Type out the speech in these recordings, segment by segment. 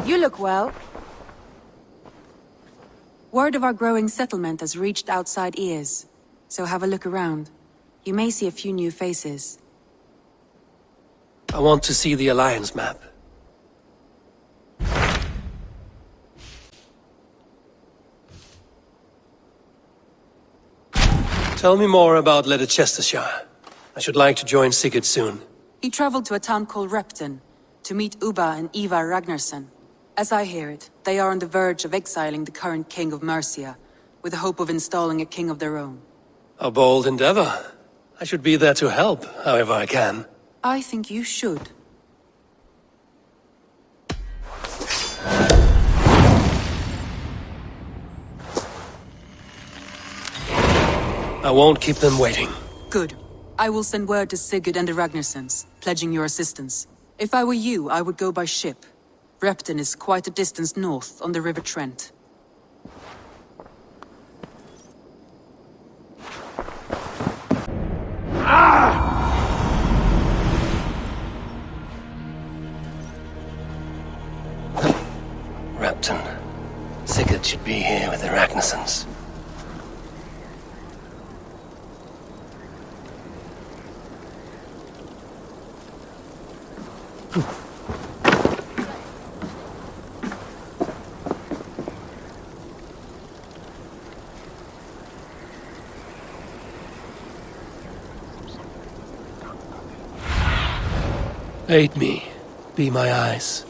You look well. Word of our growing settlement has reached outside ears, so have a look around. You may see a few new faces. I want to see the Alliance map. Tell me more about Ledecestrescire. I should like to join Sigurd soon. He traveled to a town called Repton to meet Ubba and Ivar Ragnarsson. As I hear it, they are on the verge of exiling the current king of Mercia, with the hope of installing a king of their own. A bold endeavor. I should be there to help, however I can. I think you should. I won't keep them waiting. Good. I will send word to Sigurd and the Ragnarssons, pledging your assistance. If I were you, I would go by ship. Repton is quite a distance north, on the River Trent. Repton. Sigurd should be here with the Ragnarssons. Aid me. Be my eyes.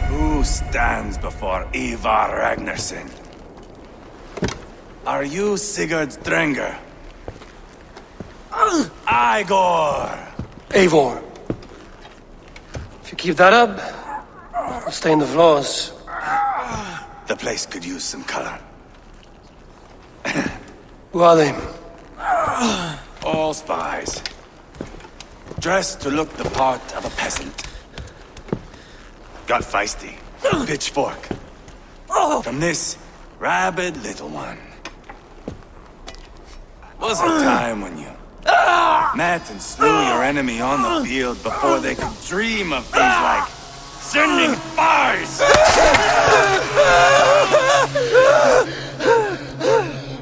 Who stands before Ivar Ragnarsson? Are you Sigurd's Drenger? Igor! Eivor. If you keep that up, I'll stain the floors. The place could use some color. Who are they? All spies. Dressed to look the part of a peasant. Got feisty. Pitchfork. From this rabid little one. Was a time when you met and slew your enemy on the field before they could dream of things like sending spies!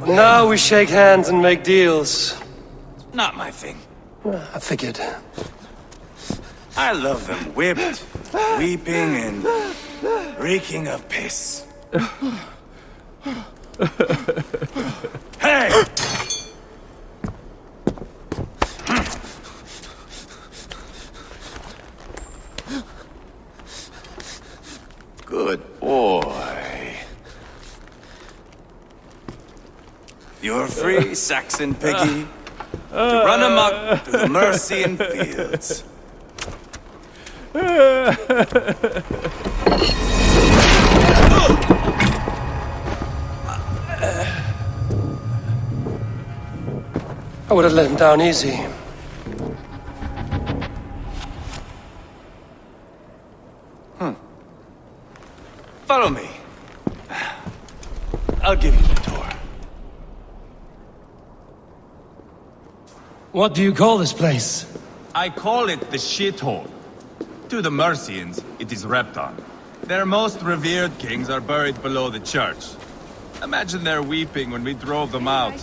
Now we shake hands and make deals. Not my thing. I figured. I love them whipped, weeping, and reeking of piss. Hey! Good boy. You're free, Saxon piggy, to run amok through the Mercian fields. I would have let him down easy. Follow me. I'll give you the tour. What do you call this place? I call it the shithole. To the Mercians, it is Repton. Their most revered kings are buried below the church. Imagine their weeping when we drove them out.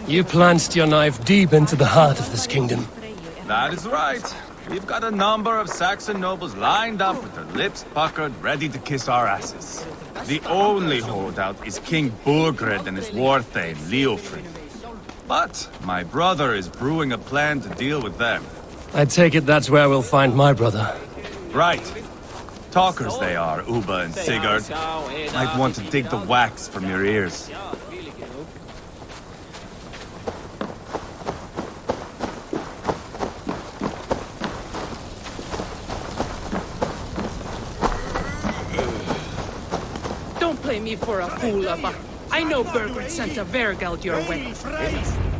You plunged your knife deep into the heart of this kingdom. That is right. We've got a number of Saxon nobles lined up with their lips puckered, ready to kiss our asses. The only holdout is King Burgred and his warthane, Leofrid. But my brother is brewing a plan to deal with them. I take it that's where we'll find my brother. Right. Talkers they are, Ubba and Sigurd. Might want to dig the wax from your ears. Don't play me for a fool, Ubba. I know Burgred sent a Vergald your way.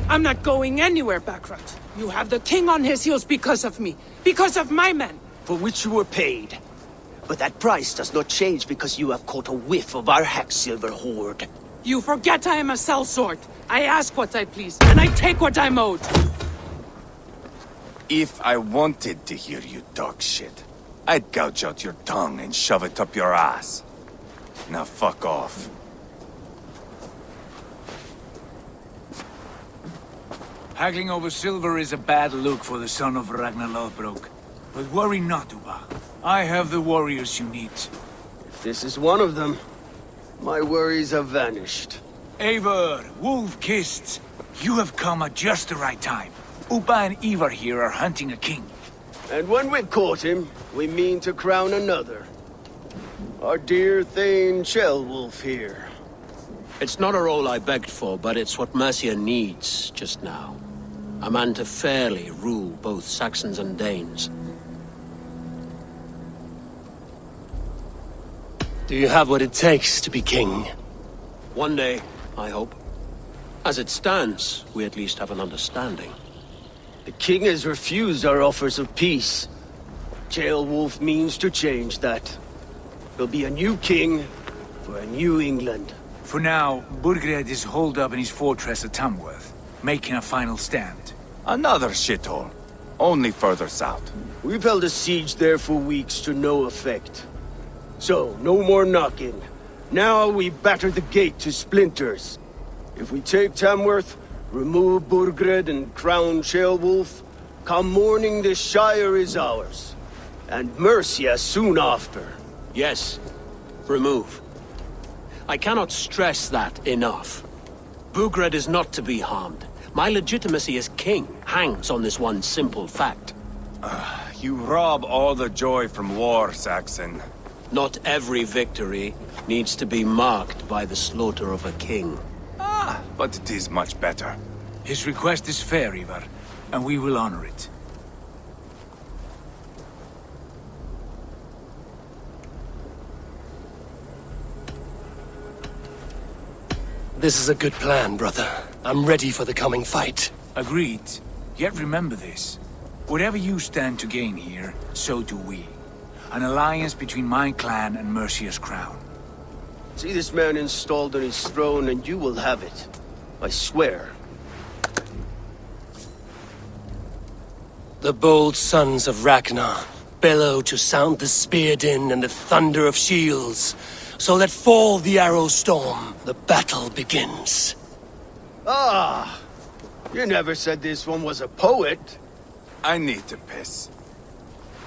I'm not going anywhere, Backrot. You have the king on his heels because of me. Because of my men. For which you were paid. But that price does not change because you have caught a whiff of our Hacksilver hoard. You forget I am a sellsword. I ask what I please, and I take what I'm owed. If I wanted to hear you talk shit, I'd gouge out your tongue and shove it up your ass. Now fuck off. Haggling over silver is a bad look for the son of Ragnar Lothbrok. But worry not, Uba. I have the warriors you need. If this is one of them, my worries have vanished. Eivor, Wolf-Kissed, you have come at just the right time. Uba and Ivar here are hunting a king. And when we've caught him, we mean to crown another. Our dear Thane Ceolwulf here. It's not a role I begged for, but it's what Mercia needs just now. A man to fairly rule both Saxons and Danes. Do you have what it takes to be king? One day, I hope. As it stands, we at least have an understanding. The king has refused our offers of peace. Ceolwulf means to change that. There'll be a new king for a new England. For now, Burgred is holed up in his fortress at Tamworth, making a final stand. Another shithole. Only further south. We've held a siege there for weeks to no effect. So, no more knocking. Now we batter the gate to splinters. If we take Tamworth, remove Burgred and crown Ceolwulf, come morning the Shire is ours. And Mercia soon after. Yes, remove. I cannot stress that enough. Burgred is not to be harmed. My legitimacy as king hangs on this one simple fact. You rob all the joy from war, Saxon. Not every victory needs to be marked by the slaughter of a king. But it is much better. His request is fair, Ivar, and we will honor it. This is a good plan, brother. I'm ready for the coming fight. Agreed. Yet remember this. Whatever you stand to gain here, so do we. An alliance between my clan and Mercia's crown. See this man installed on his throne and you will have it. I swear. The bold sons of Ragnar bellow to sound the spear din and the thunder of shields. So let fall the arrow storm. The battle begins. Ah! You never said this one was a poet. I need to piss.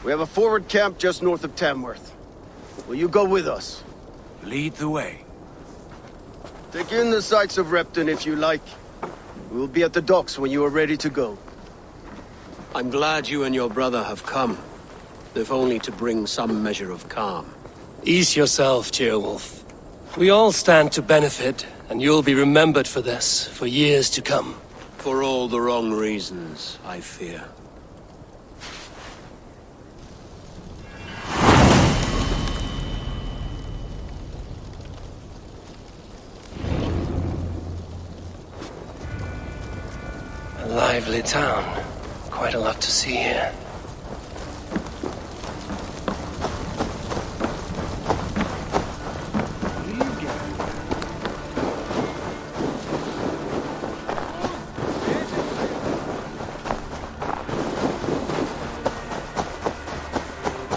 We have a forward camp just north of Tamworth. Will you go with us? Lead the way. Take in the sights of Repton if you like. We will be at the docks when you are ready to go. I'm glad you and your brother have come, if only to bring some measure of calm. Ease yourself, Ceolwulf. We all stand to benefit, and you'll be remembered for this, for years to come. For all the wrong reasons, I fear. A lively town. Quite a lot to see here.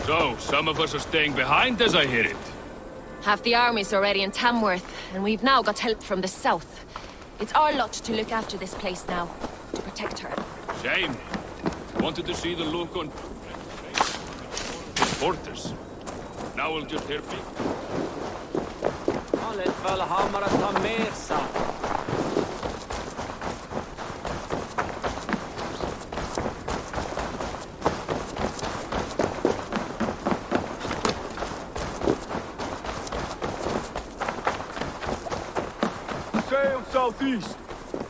So, some of us are staying behind as I hear it. Half the army's already in Tamworth, and we've now got help from the south. It's our lot to look after this place now, to protect her. Shame. Wanted to see the look on porters. Now we'll just hear me. Sail southeast.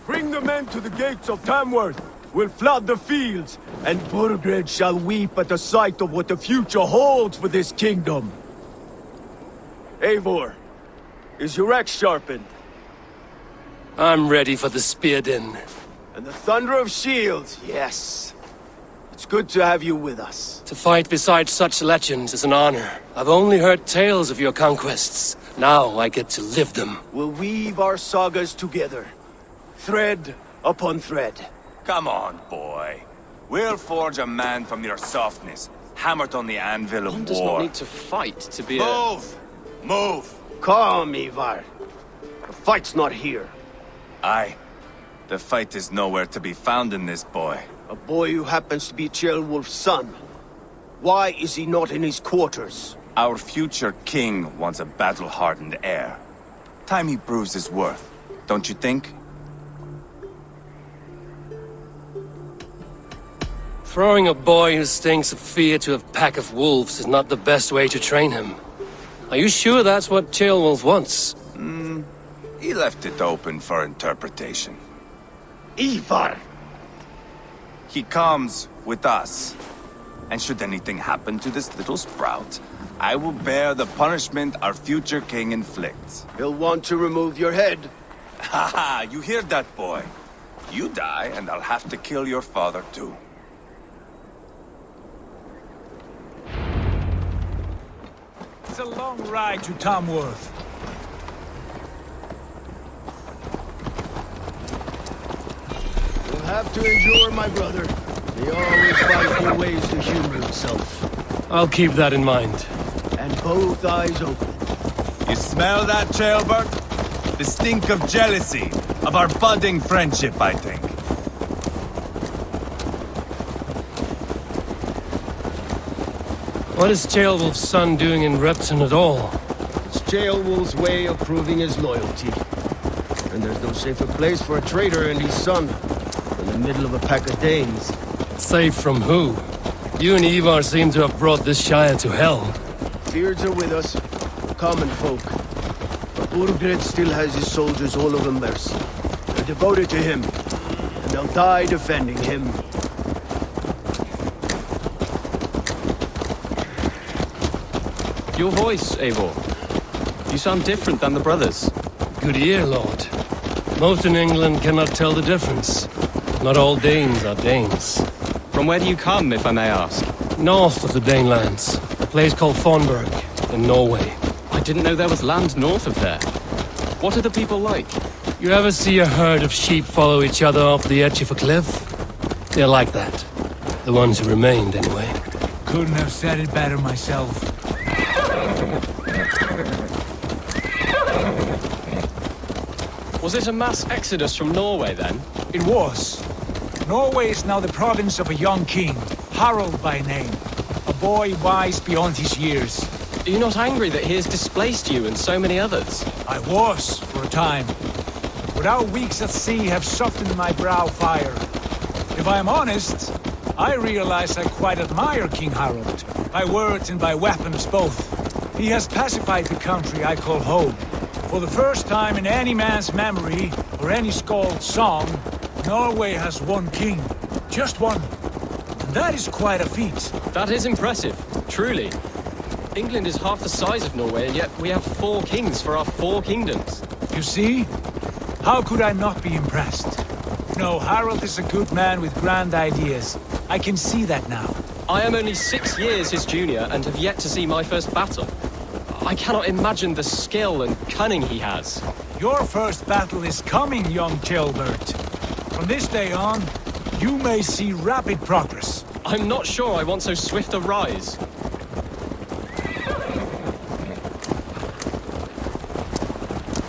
Bring the men to the gates of Tamworth. We'll flood the fields, and Burgred shall weep at the sight of what the future holds for this kingdom. Eivor, is your axe sharpened? I'm ready for the spear din. And the thunder of shields, yes. It's good to have you with us. To fight beside such legends is an honor. I've only heard tales of your conquests. Now I get to live them. We'll weave our sagas together. Thread upon thread. Come on, boy. We'll forge a man from your softness, hammered on the anvil of One does war. not need to fight to be Move! Move! Calm, Ivar. The fight's not here. Aye. The fight is nowhere to be found in this boy. A boy who happens to be Ceolwulf's son. Why is he not in his quarters? Our future king wants a battle-hardened heir. Time he proves his worth, don't you think? Throwing a boy who stinks of fear to a pack of wolves is not the best way to train him. Are you sure that's what Ceolwulf wants? He left it open for interpretation. Ivar! He comes with us. And should anything happen to this little sprout, I will bear the punishment our future king inflicts. He'll want to remove your head. Haha, you hear that, boy? You die, and I'll have to kill your father, too. It's a long ride to Tamworth. You'll have to endure, my brother. He always finds new ways to humor himself. I'll keep that in mind. And both eyes open. You smell that, Ceolbert? The stink of jealousy, of our budding friendship, I think. What is Ceolwulf's son doing in Repton at all? It's Ceolwulf's way of proving his loyalty. And there's no safer place for a traitor and his son than the middle of a pack of Danes. Safe from who? You and Ivar seem to have brought this Shire to hell. Beards are with us, common folk. But Burgred still has his soldiers all over Mercia. They're devoted to him, and they'll die defending him. Your voice, Eivor. You sound different than the brothers. Good ear, Lord. Most in England cannot tell the difference. Not all Danes are Danes. From where do you come, if I may ask? North of the Danelands, a place called Thornburg, in Norway. I didn't know there was land north of there. What are the people like? You ever see a herd of sheep follow each other off the edge of a cliff? They're like that. The ones who remained, anyway. Couldn't have said it better myself. Was it a mass exodus from Norway, then? It was. Norway is now the province of a young king, Harald by name. A boy wise beyond his years. Are you not angry that he has displaced you and so many others? I was, for a time. But our weeks at sea have softened my brow fire. If I am honest, I realize I quite admire King Harald. By words and by weapons both. He has pacified the country I call home. For the first time in any man's memory, or any skald's song, Norway has one king. Just one. And that is quite a feat. That is impressive, truly. England is half the size of Norway, and yet we have 4 kings for our 4 kingdoms. You see? How could I not be impressed? No, Harald is a good man with grand ideas. I can see that now. I am only 6 years his junior and have yet to see my first battle. I cannot imagine the skill and cunning he has. Your first battle is coming, young Ceolbert. From this day on, you may see rapid progress. I'm not sure I want so swift a rise.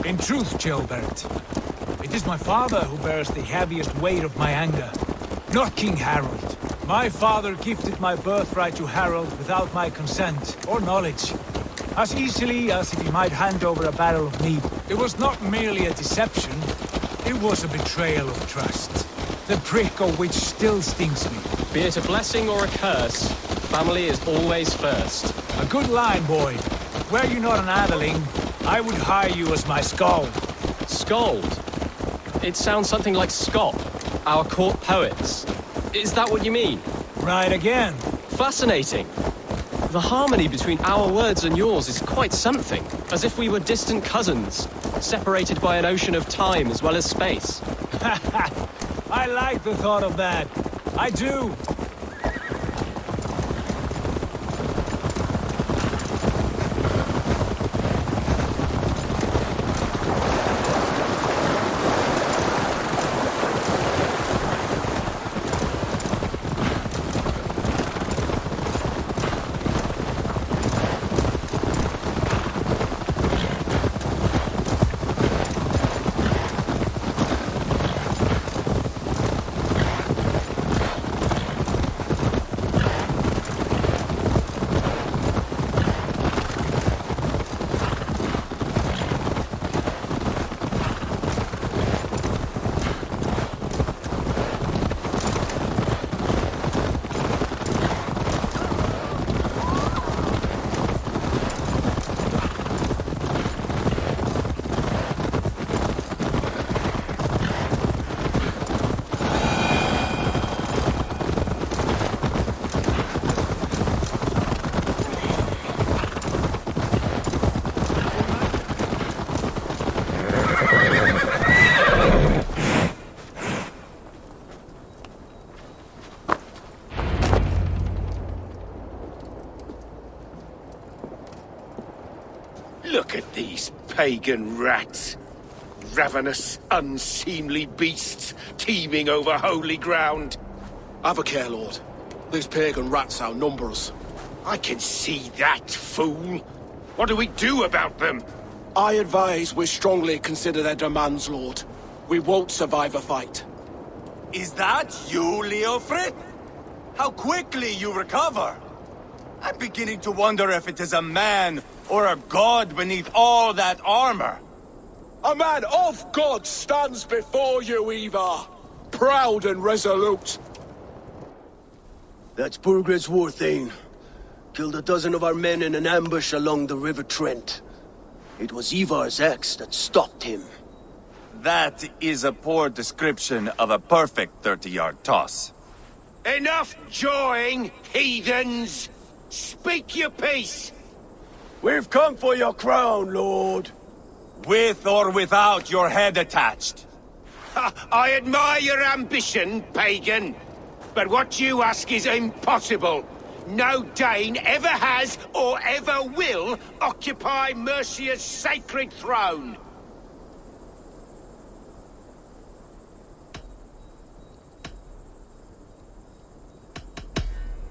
In truth, Ceolbert, it is my father who bears the heaviest weight of my anger, not King Harald. My father gifted my birthright to Harald without my consent or knowledge. As easily as if he might hand over a barrel of mead. It was not merely a deception, it was a betrayal of trust. The prick of which still stings me. Be it a blessing or a curse, family is always first. A good line, boy. Were you not an atheling, I would hire you as my skald. Skald? It sounds something like Scott, our court poets. Is that what you mean? Right again. Fascinating. The harmony between our words and yours is quite something. As if we were distant cousins, separated by an ocean of time as well as space. I like the thought of that. I do. Look at these pagan rats. Ravenous, unseemly beasts teeming over holy ground. Have a care, Lord. These pagan rats outnumber us. I can see that, fool. What do we do about them? I advise we strongly consider their demands, Lord. We won't survive a fight. Is that you, Leofrid? How quickly you recover! I'm beginning to wonder if it is a man or a god beneath all that armor. A man of God stands before you, Ivar. Proud and resolute. That's Burgred's Warthane. Killed a dozen of our men in an ambush along the River Trent. It was Ivar's axe that stopped him. That is a poor description of a perfect 30-yard toss. Enough jawing, heathens! Speak your piece! We've come for your crown, Lord. With or without your head attached. I admire your ambition, pagan. But what you ask is impossible. No Dane ever has or ever will occupy Mercia's sacred throne.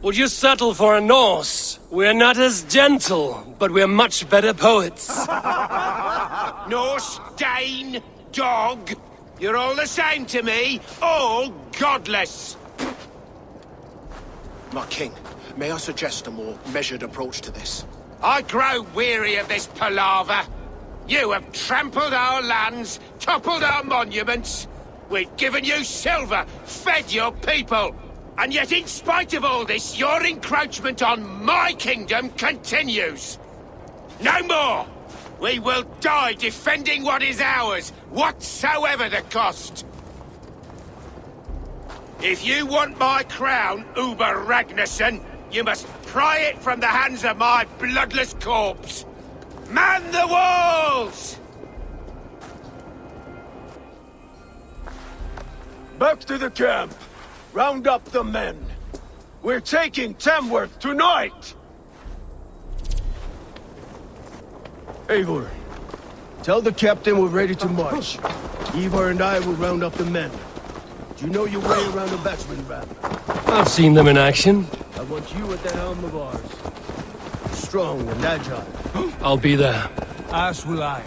Would you settle for a Norse? We're not as gentle, but we're much better poets. Norse, Dane, dog. You're all the same to me. All godless. My king, may I suggest a more measured approach to this? I grow weary of this palaver. You have trampled our lands, toppled our monuments. We've given you silver, fed your people. And yet, in spite of all this, your encroachment on my kingdom continues. No more! We will die defending what is ours, whatsoever the cost. If you want my crown, Uber Ragnarsson, you must pry it from the hands of my bloodless corpse. Man the walls! Back to the camp. Round up the men. We're taking Tamworth tonight! Eivor, tell the captain we're ready to march. Ivar and I will round up the men. Do you know your way around a batsman ramp? I've seen them in action. I want you at the helm of ours. Strong and agile. I'll be there. As will I.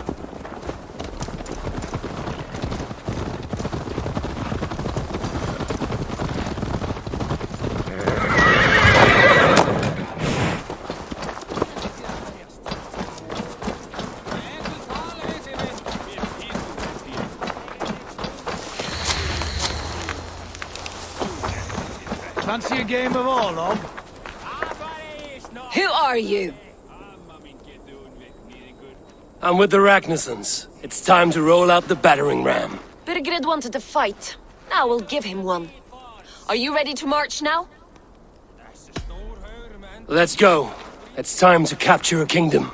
Fancy a game of Orlog? Who are you? I'm with the Ragnarssons. It's time to roll out the battering ram. Burgred wanted to fight. Now we'll give him one. Are you ready to march now? Let's go. It's time to capture a kingdom.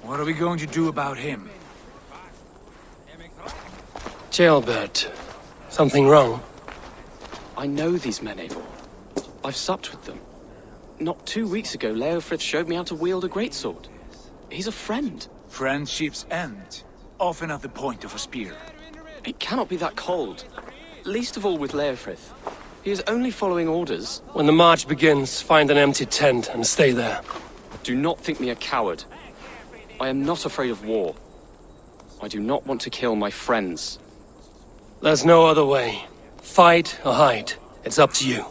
What are we going to do about him? Jailbird. Something wrong? I know these men, Eivor. I've supped with them. Not 2 weeks ago, Leofrith showed me how to wield a greatsword. He's a friend. Friendships end, often at the point of a spear. It cannot be that cold. Least of all with Leofrith. He is only following orders. When the march begins, find an empty tent and stay there. Do not think me a coward. I am not afraid of war. I do not want to kill my friends. There's no other way. Fight or hide. It's up to you.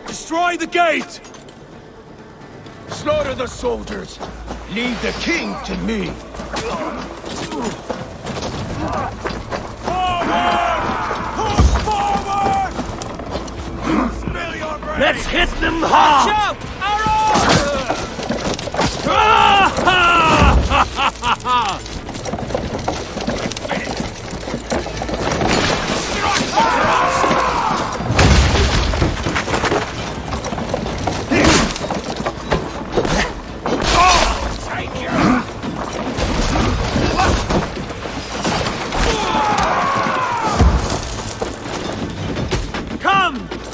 Destroy the gate! Slaughter the soldiers! Leave the king to me! Forward! Push forward! Spill your brains! Let's hit them hard! Watch out!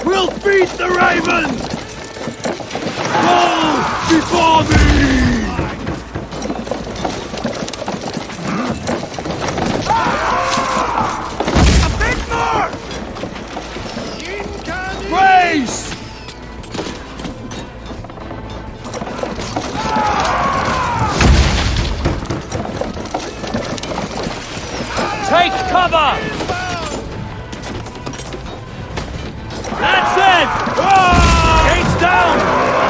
We'll beat the ravens! Go before me! A bit more! Grace! Take cover! That's it! Gates down!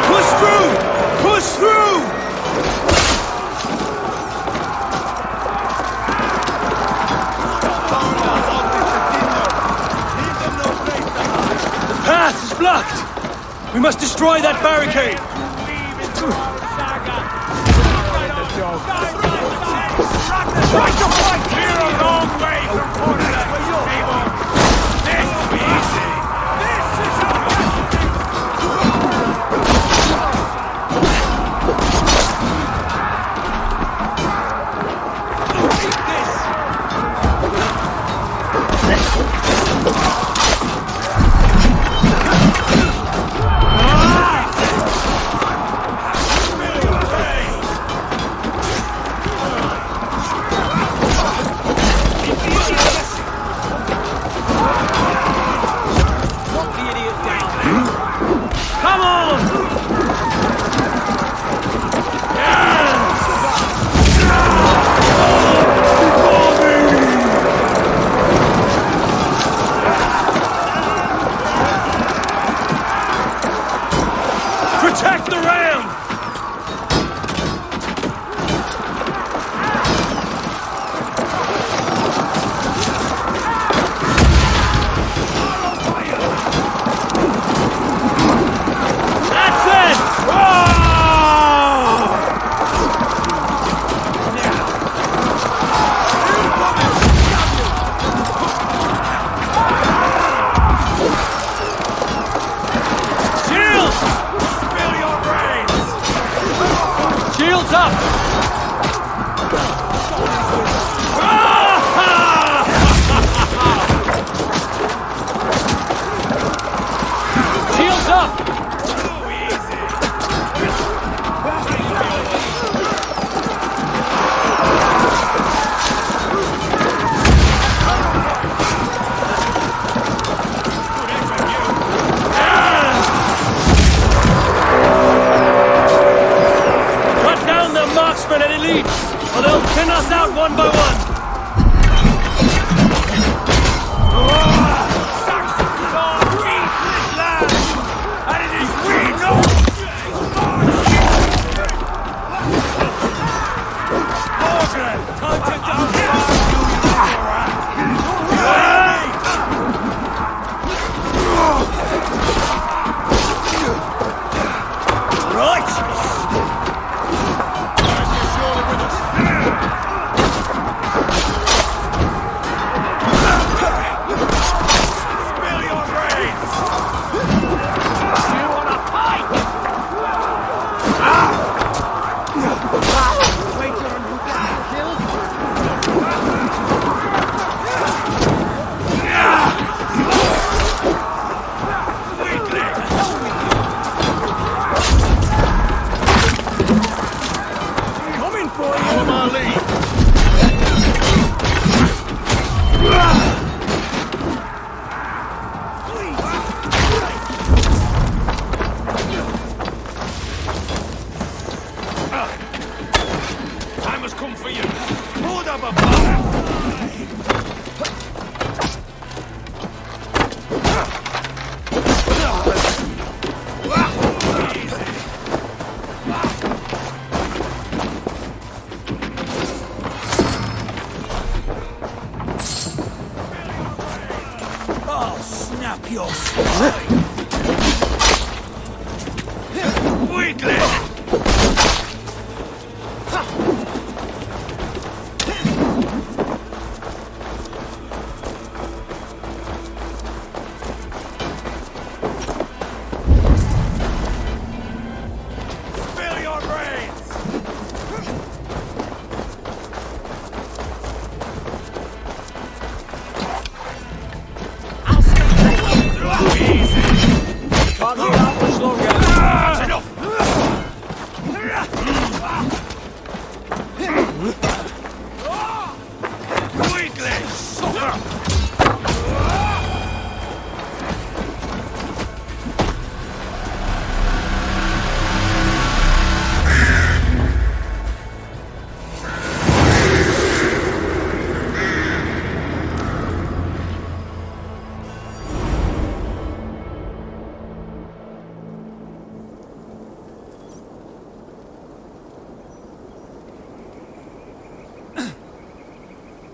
Push through! Push through! The path is blocked! We must destroy that barricade! Try to fight here a long way from Burgred! This will be easy! This is how I'll snap your spine! Weakling! Spill your brains! Can't be out much longer. That's enough!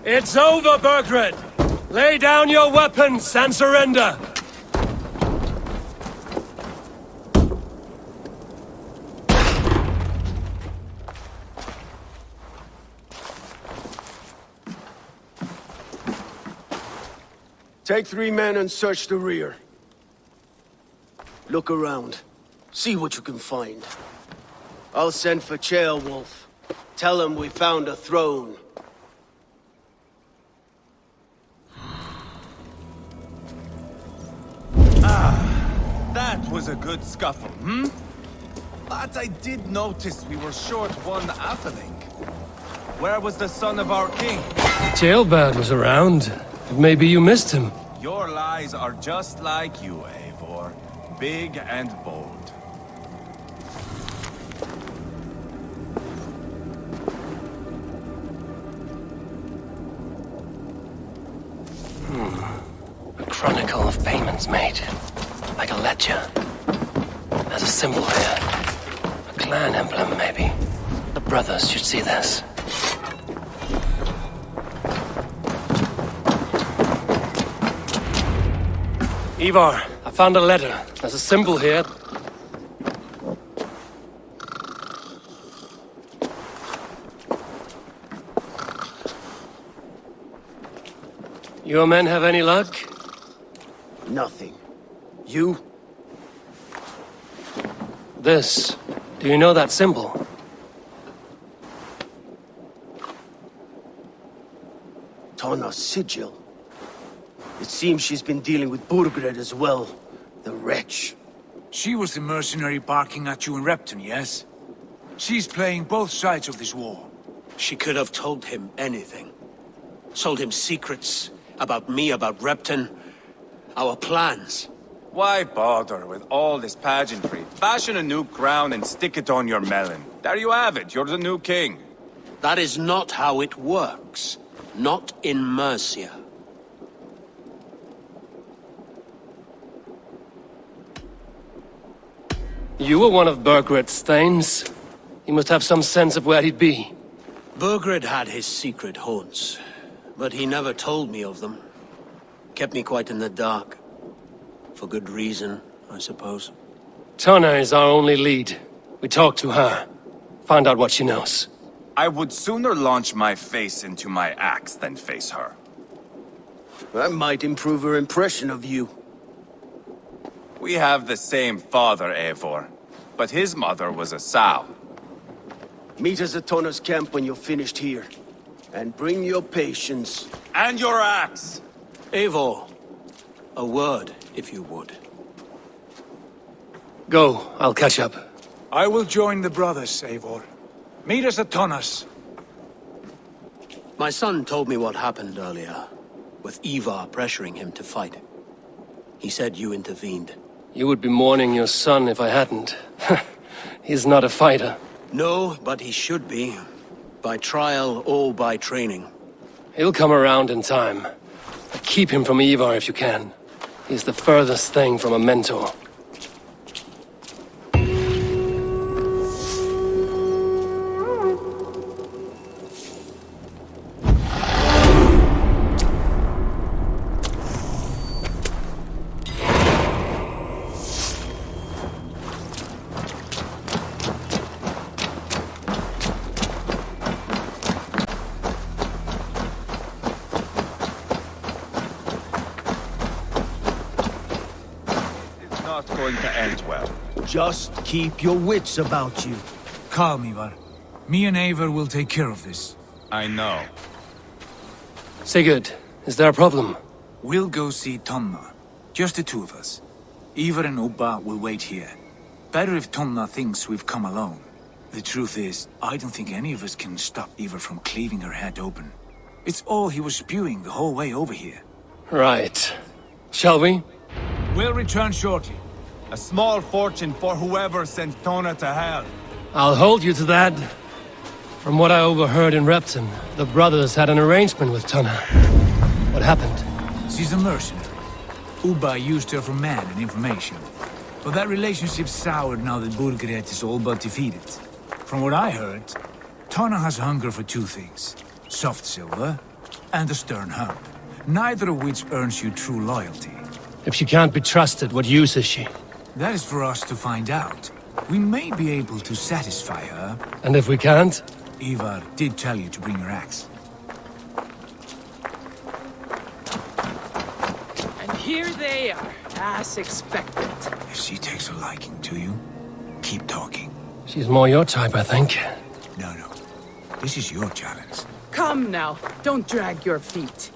It's over, Burgred! Lay down your weapons and surrender! Take 3 men and search the rear. Look around. See what you can find. I'll send for Ceolwulf. Tell him we found a throne. That was a good scuffle, hmm? But I did notice we were short one Atheling. Where was the son of our king? Jailbird was around. Maybe you missed him. Your lies are just like you, Eivor. Big and bold. A chronicle of payments made. Like a ledger. There's a symbol here. A clan emblem, maybe. The brothers should see this. Ivar, I found a letter. There's a symbol here. Your men have any luck? Nothing. You? This. Do you know that symbol? Tana's sigil. It seems she's been dealing with Burgred as well. The wretch. She was the mercenary barking at you in Repton, yes? She's playing both sides of this war. She could have told him anything. Sold him secrets about me, about Repton, our plans. Why bother with all this pageantry? Fashion a new crown and stick it on your melon. There you have it, you're the new king. That is not how it works. Not in Mercia. You were one of Burgred's thanes. He must have some sense of where he'd be. Burgred had his secret haunts, but he never told me of them. Kept me quite in the dark. For good reason, I suppose. Tana is our only lead. We talk to her. Find out what she knows. I would sooner launch my face into my axe than face her. That might improve her impression of you. We have the same father, Eivor, but his mother was a sow. Meet us at Tana's camp when you're finished here. And bring your patience. And your axe! Eivor, a word, if you would. Go, I'll catch up. I will join the brothers, Eivor. Meet us at Tana's. My son told me what happened earlier, with Ivar pressuring him to fight. He said you intervened. You would be mourning your son if I hadn't. He's not a fighter. No, but he should be. By trial or by training. He'll come around in time. Keep him from Ivar if you can. He's the furthest thing from a mentor. not going to end well. Just keep your wits about you. Calm, Ivar. Me and Eivor will take care of this. I know. Sigurd, is there a problem? We'll go see Tonna. Just the two of us. Ivar and Ubba will wait here. Better if Tonna thinks we've come alone. The truth is, I don't think any of us can stop Ivar from cleaving her head open. It's all he was spewing the whole way over here. Right. Shall we? We'll return shortly. A small fortune for whoever sent Tona to hell. I'll hold you to that. From what I overheard in Repton, the brothers had an arrangement with Tonna. What happened? She's a mercenary. Ubba used her for man and information. But that relationship soured now that Burgred is all but defeated. From what I heard, Tonna has hunger for two things. Soft silver and a stern hug. Neither of which earns you true loyalty. If she can't be trusted, what use is she? That is for us to find out. We may be able to satisfy her. And if we can't? Ivar did tell you to bring your axe. And here they are, as expected. If she takes a liking to you, keep talking. She's more your type, I think. No. This is your challenge. Come now, don't drag your feet.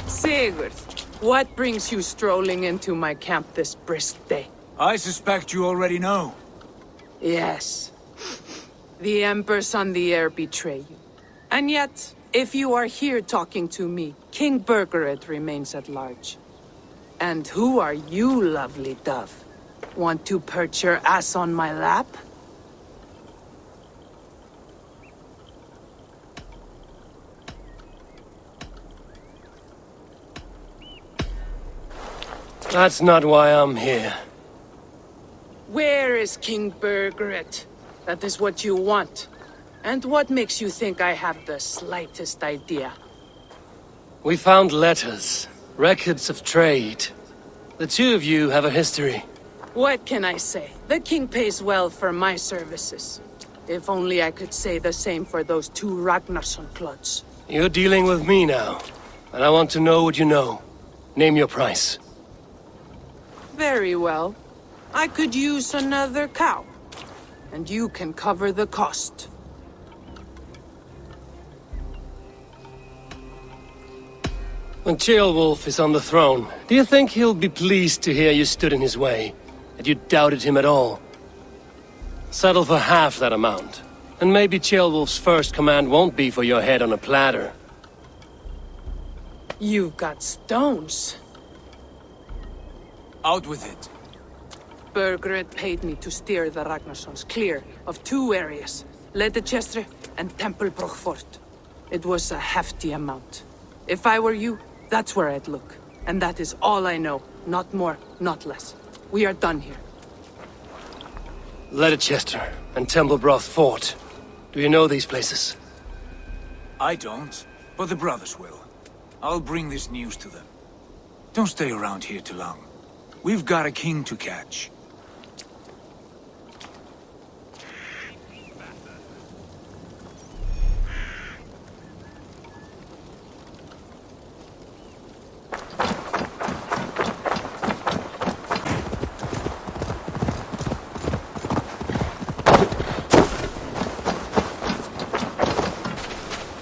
Sigurd, what brings you strolling into my camp this brisk day? I suspect you already know. Yes. The Embers on the air betray you. And yet, if you are here talking to me, King Burgred remains at large. And who are you, lovely dove? Want to perch your ass on my lap? That's not why I'm here. Where is King Burgred? That is what you want. And what makes you think I have the slightest idea? We found letters, records of trade. The two of you have a history. What can I say? The king pays well for my services. If only I could say the same for those two Ragnarsson clods. You're dealing with me now, and I want to know what you know. Name your price. Very well. I could use another cow. And you can cover the cost. When Ceolwulf is on the throne, do you think he'll be pleased to hear you stood in his way? That you doubted him at all? Settle for half that amount. And maybe Ceolwulf's first command won't be for your head on a platter. You've got stones. Out with it. Burgred paid me to steer the Ragnarssons clear of two areas, Ledecestrescire and Tempelbroch Fort. It was a hefty amount. If I were you, that's where I'd look. And that is all I know. Not more, not less. We are done here. Ledecestrescire and Tempelbroch Fort. Do you know these places? I don't, but the brothers will. I'll bring this news to them. Don't stay around here too long. We've got a king to catch.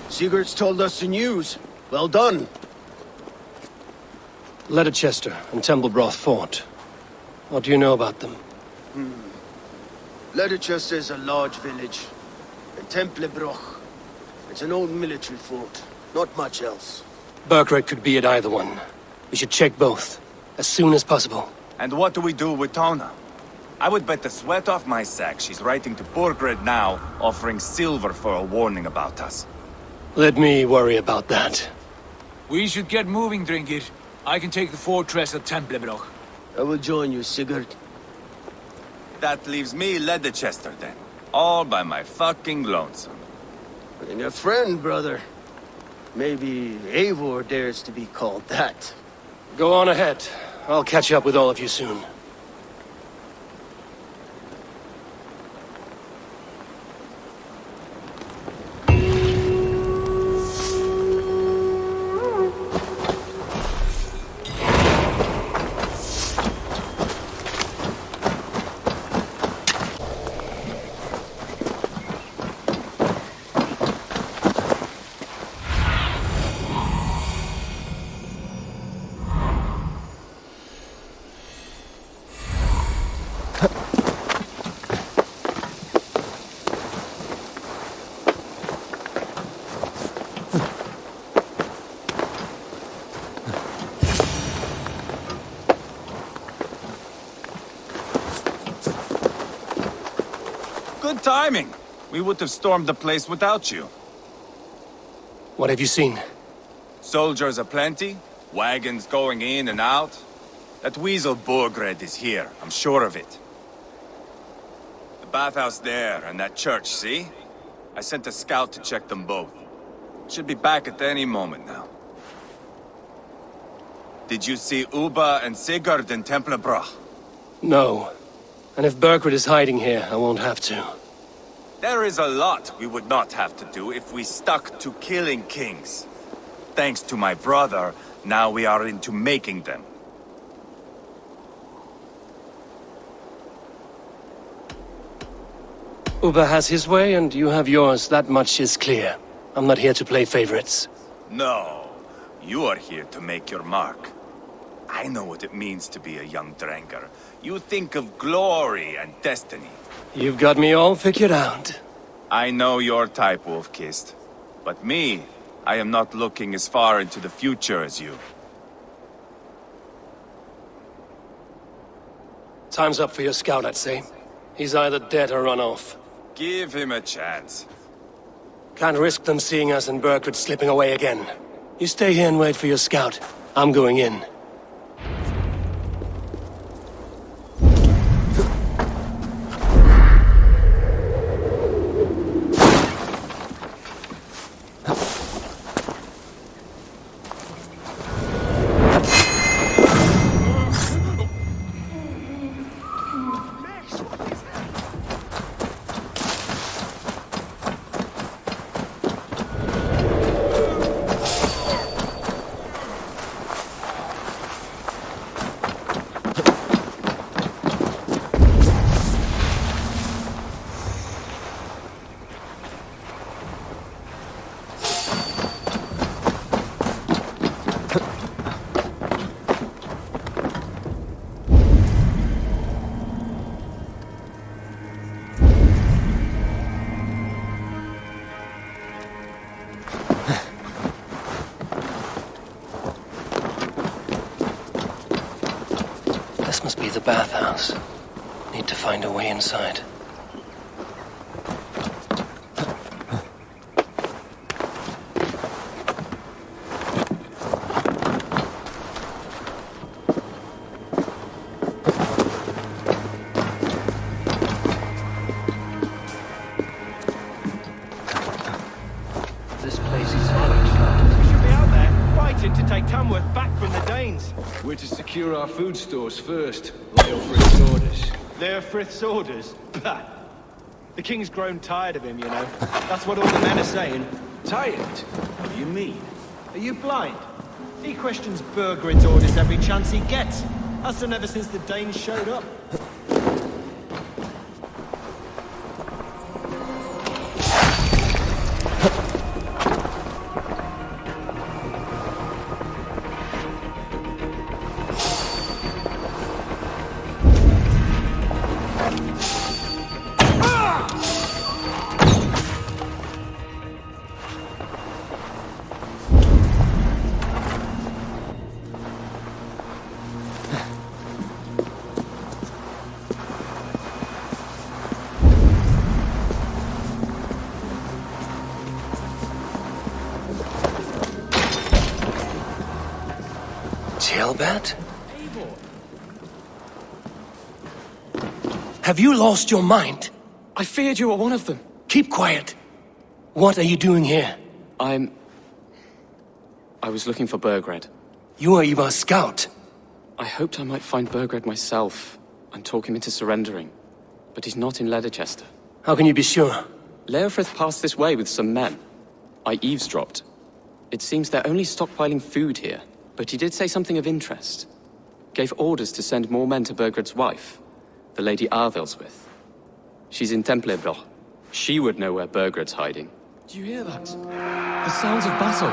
Sigurd's told us the news. Well done. Ledecestrescire and Tempelbroch Fort. What do you know about them? Ledecestrescire is a large village. And Tempelbroch, it's an old military fort. Not much else. Burgred could be at either one. We should check both, as soon as possible. And what do we do with Tona? I would bet the sweat off my sack she's writing to Burgred now, offering silver for a warning about us. Let me worry about that. We should get moving, Drinkit. I can take the fortress at Tempelbroch. I will join you, Sigurd. That leaves me Ledecestrescire then. All by my fucking lonesome. And your friend, brother. Maybe Eivor dares to be called that. Go on ahead. I'll catch up with all of you soon. Good timing. We would have stormed the place without you. What have you seen? Soldiers aplenty, wagons going in and out. That weasel Burgred is here, I'm sure of it. The bathhouse there and that church, see? I sent a scout to check them both. Should be back at any moment now. Did you see Uba and Sigurd in Templebroch? No. And if Burgred is hiding here, I won't have to. There is a lot we would not have to do if we stuck to killing kings. Thanks to my brother, now we are into making them. Uba has his way, and you have yours. That much is clear. I'm not here to play favorites. No, you are here to make your mark. I know what it means to be a young Dranker. You think of glory and destiny. You've got me all figured out. I know your type, Wolf-Kissed. But me, I am not looking as far into the future as you. Time's up for your scout, I'd say. He's either dead or run off. Give him a chance. Can't risk them seeing us and Burgred slipping away again. You stay here and wait for your scout. I'm going in. This must be the bathhouse. Need to find a way inside. This place is hot. We should be out there, fighting to take Tamworth back from the Danes. We're to secure our food stores first. Ledecestrescrire's orders. Ledecestrescrire's orders? Bah! The king's grown tired of him, you know. That's what all the men are saying. Tired? What do you mean? Are you blind? He questions Burgred's orders every chance he gets. That's done ever since the Danes showed up. Tailbat? Have you lost your mind? I feared you were one of them. Keep quiet. What are you doing here? I was looking for Burgred. You are Ivar's scout. I hoped I might find Burgred myself and talk him into surrendering. But he's not in Ledecester. How can you be sure? Leofrith passed this way with some men. I eavesdropped. It seems they're only stockpiling food here, but he did say something of interest. Gave orders to send more men to Burgred's wife, the Lady Aethelswith. She's in Templebroch. She would know where Burgred's hiding. Do you hear that? The sounds of battle.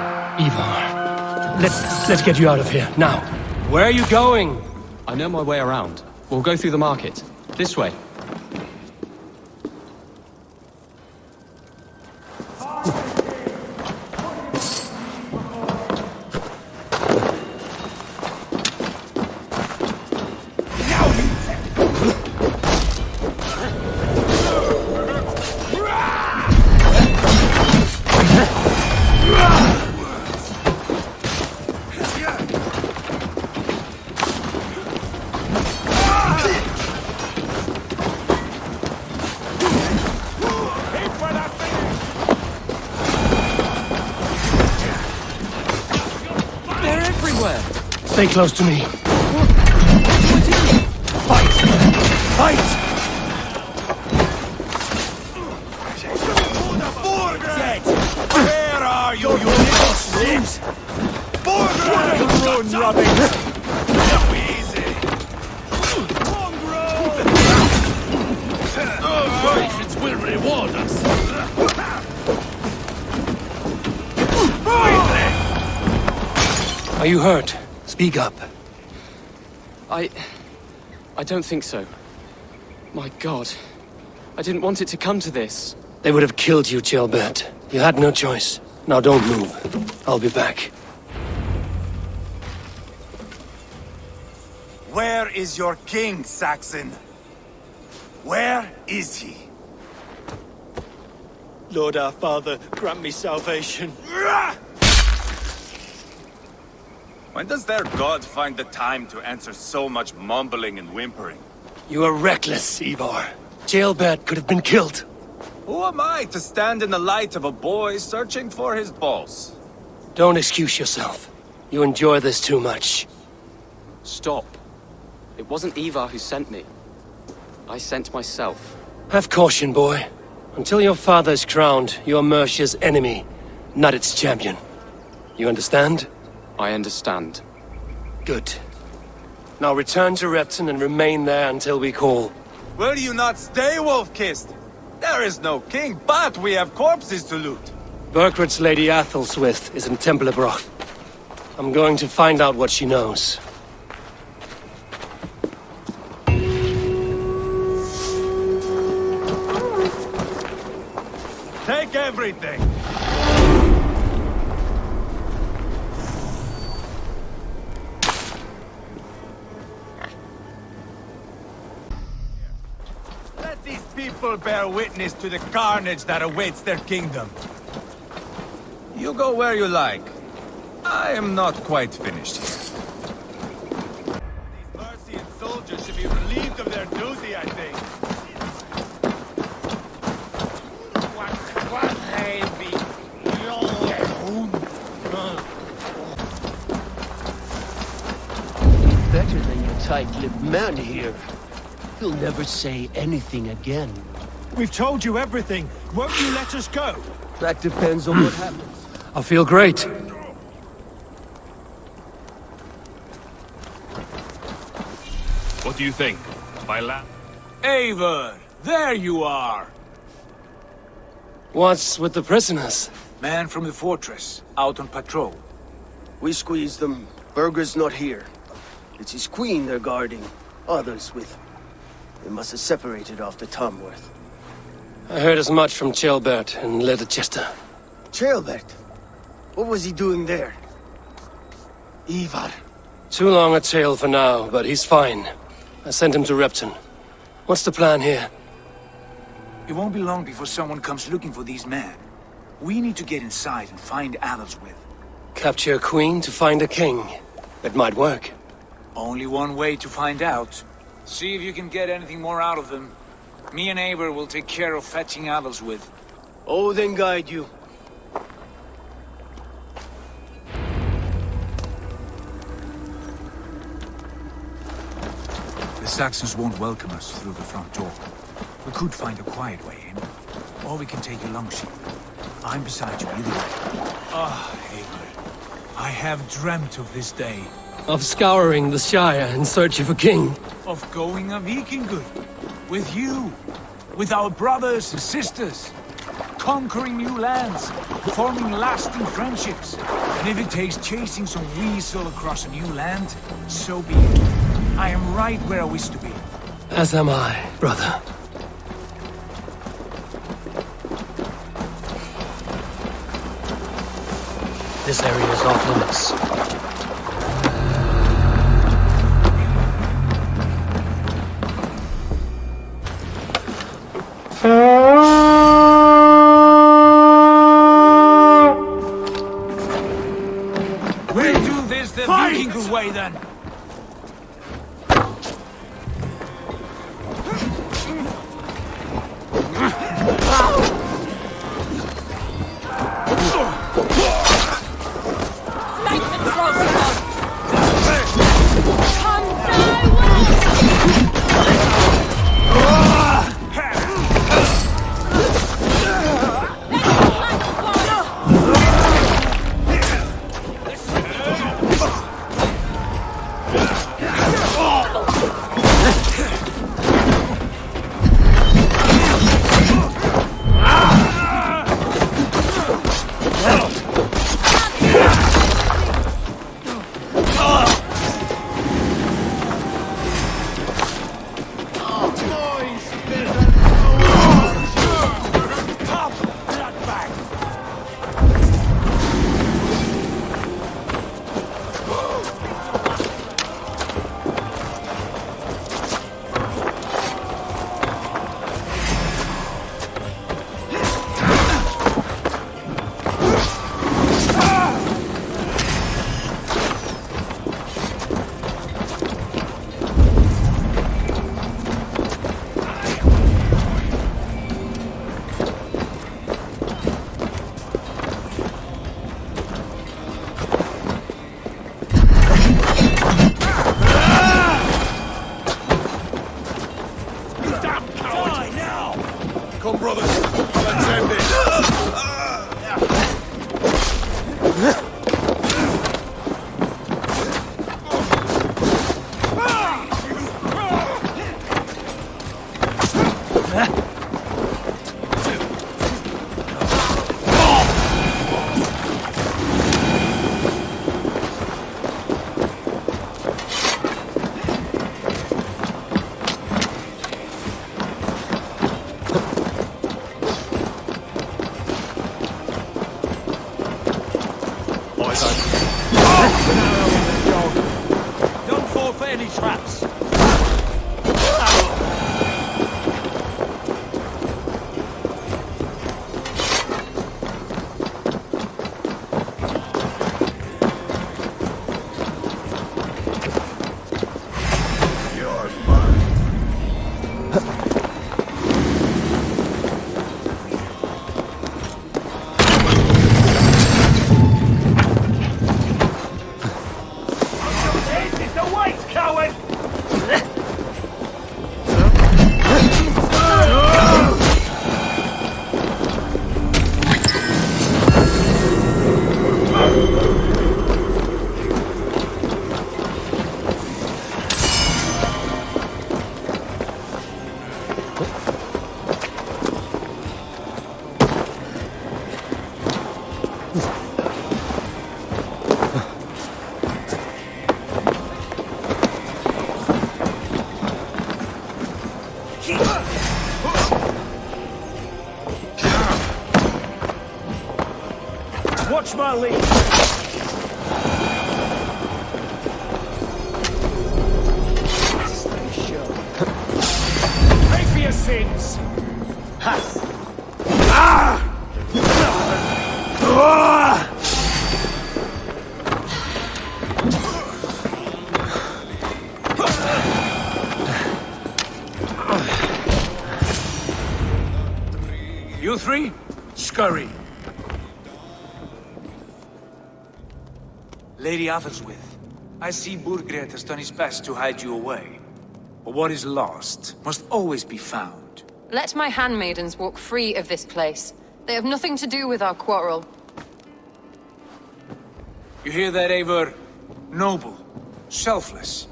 Ivar, let's get you out of here, now. Where are you going? I know my way around. We'll go through the market. This way. They're everywhere! Stay close to me. Fight! Fight! Dead! Where are you, you little shit? Burgred! Run, Robin! Easy! Patience will reward us. Are you hurt? Speak up. I don't think so. My God. I didn't want it to come to this. They would have killed you, Ceolbert. You had no choice. Now don't move. I'll be back. Where is your king, Saxon? Where is he? Lord our Father, grant me salvation. When does their god find the time to answer so much mumbling and whimpering? You are reckless, Ivar. Ceolbert could have been killed. Who am I to stand in the light of a boy searching for his balls? Don't excuse yourself. You enjoy this too much. Stop. It wasn't Ivar who sent me. I sent myself. Have caution, boy. Until your father is crowned, you are Mercia's enemy, not its champion. You understand? I understand. Good. Now return to Repton and remain there until we call. Will you not stay, Wolf-Kissed? There is no king, but we have corpses to loot. Burgred's Lady Aethelswith is in Templebroch. I'm going to find out what she knows. Take everything! Let these people bear witness to the carnage that awaits their kingdom. You go where you like. I am not quite finished here. These Mercian soldiers should be relieved of their duty, I think. Better than your tight-lipped man here. He'll never say anything again. We've told you everything. Won't you let us go? That depends on what happens. I feel great. What do you think? My lad? Eivor, there you are. What's with the prisoners? Man from the fortress, out on patrol. We squeezed them. Burgred's not here. It's his queen they're guarding. Aethelswith. They must have separated after Tamworth. I heard as much from Ceolbert and Ledecestrescire. Ceolbert? What was he doing there? Ivar. Too long a tale for now, but he's fine. I sent him to Repton. What's the plan here? It won't be long before someone comes looking for these men. We need to get inside and find Aethelswith. Capture a queen to find a king. It might work. Only one way to find out. See if you can get anything more out of them. Me and Eivor will take care of fetching Aethelswith. Oh, then guide you. The Saxons won't welcome us through the front door. We could find a quiet way in, or we can take a long ship. I'm beside you either way. Ah, Eivor. I have dreamt of this day. Of scouring the Shire in search of a king. Of going a Vikingur. With you. With our brothers and sisters. Conquering new lands. Forming lasting friendships. And if it takes chasing some weasel across a new land, so be it. I am right where I wish to be. As am I, brother. This area is off limits. We'll do this the Vikingur way then. Damn coward! Die now! Come, brothers. Let's end this. Don't fall for any traps. Watch my lead! Stay sure. Pay for your sins! Ha! Ah! You three, scurry. Lady Aethelswith, I see Burgred has done his best to hide you away. But what is lost must always be found. Let my handmaidens walk free of this place. They have nothing to do with our quarrel. You hear that, Eivor? Noble, selfless.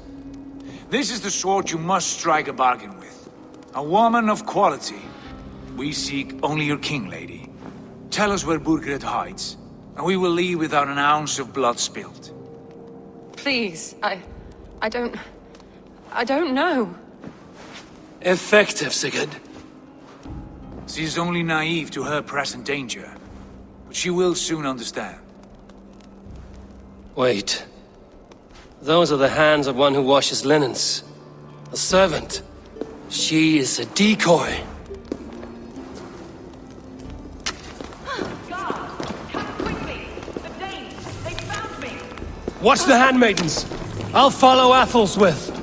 This is the sword you must strike a bargain with. A woman of quality. We seek only your king, lady. Tell us where Burgred hides, and we will leave without an ounce of blood spilled. Please, I don't know. Effective, Sigurd. She is only naive to her present danger, but she will soon understand. Wait. Those are the hands of one who washes linens. A servant. She is a decoy. Watch the handmaidens! I'll follow Aethelswith!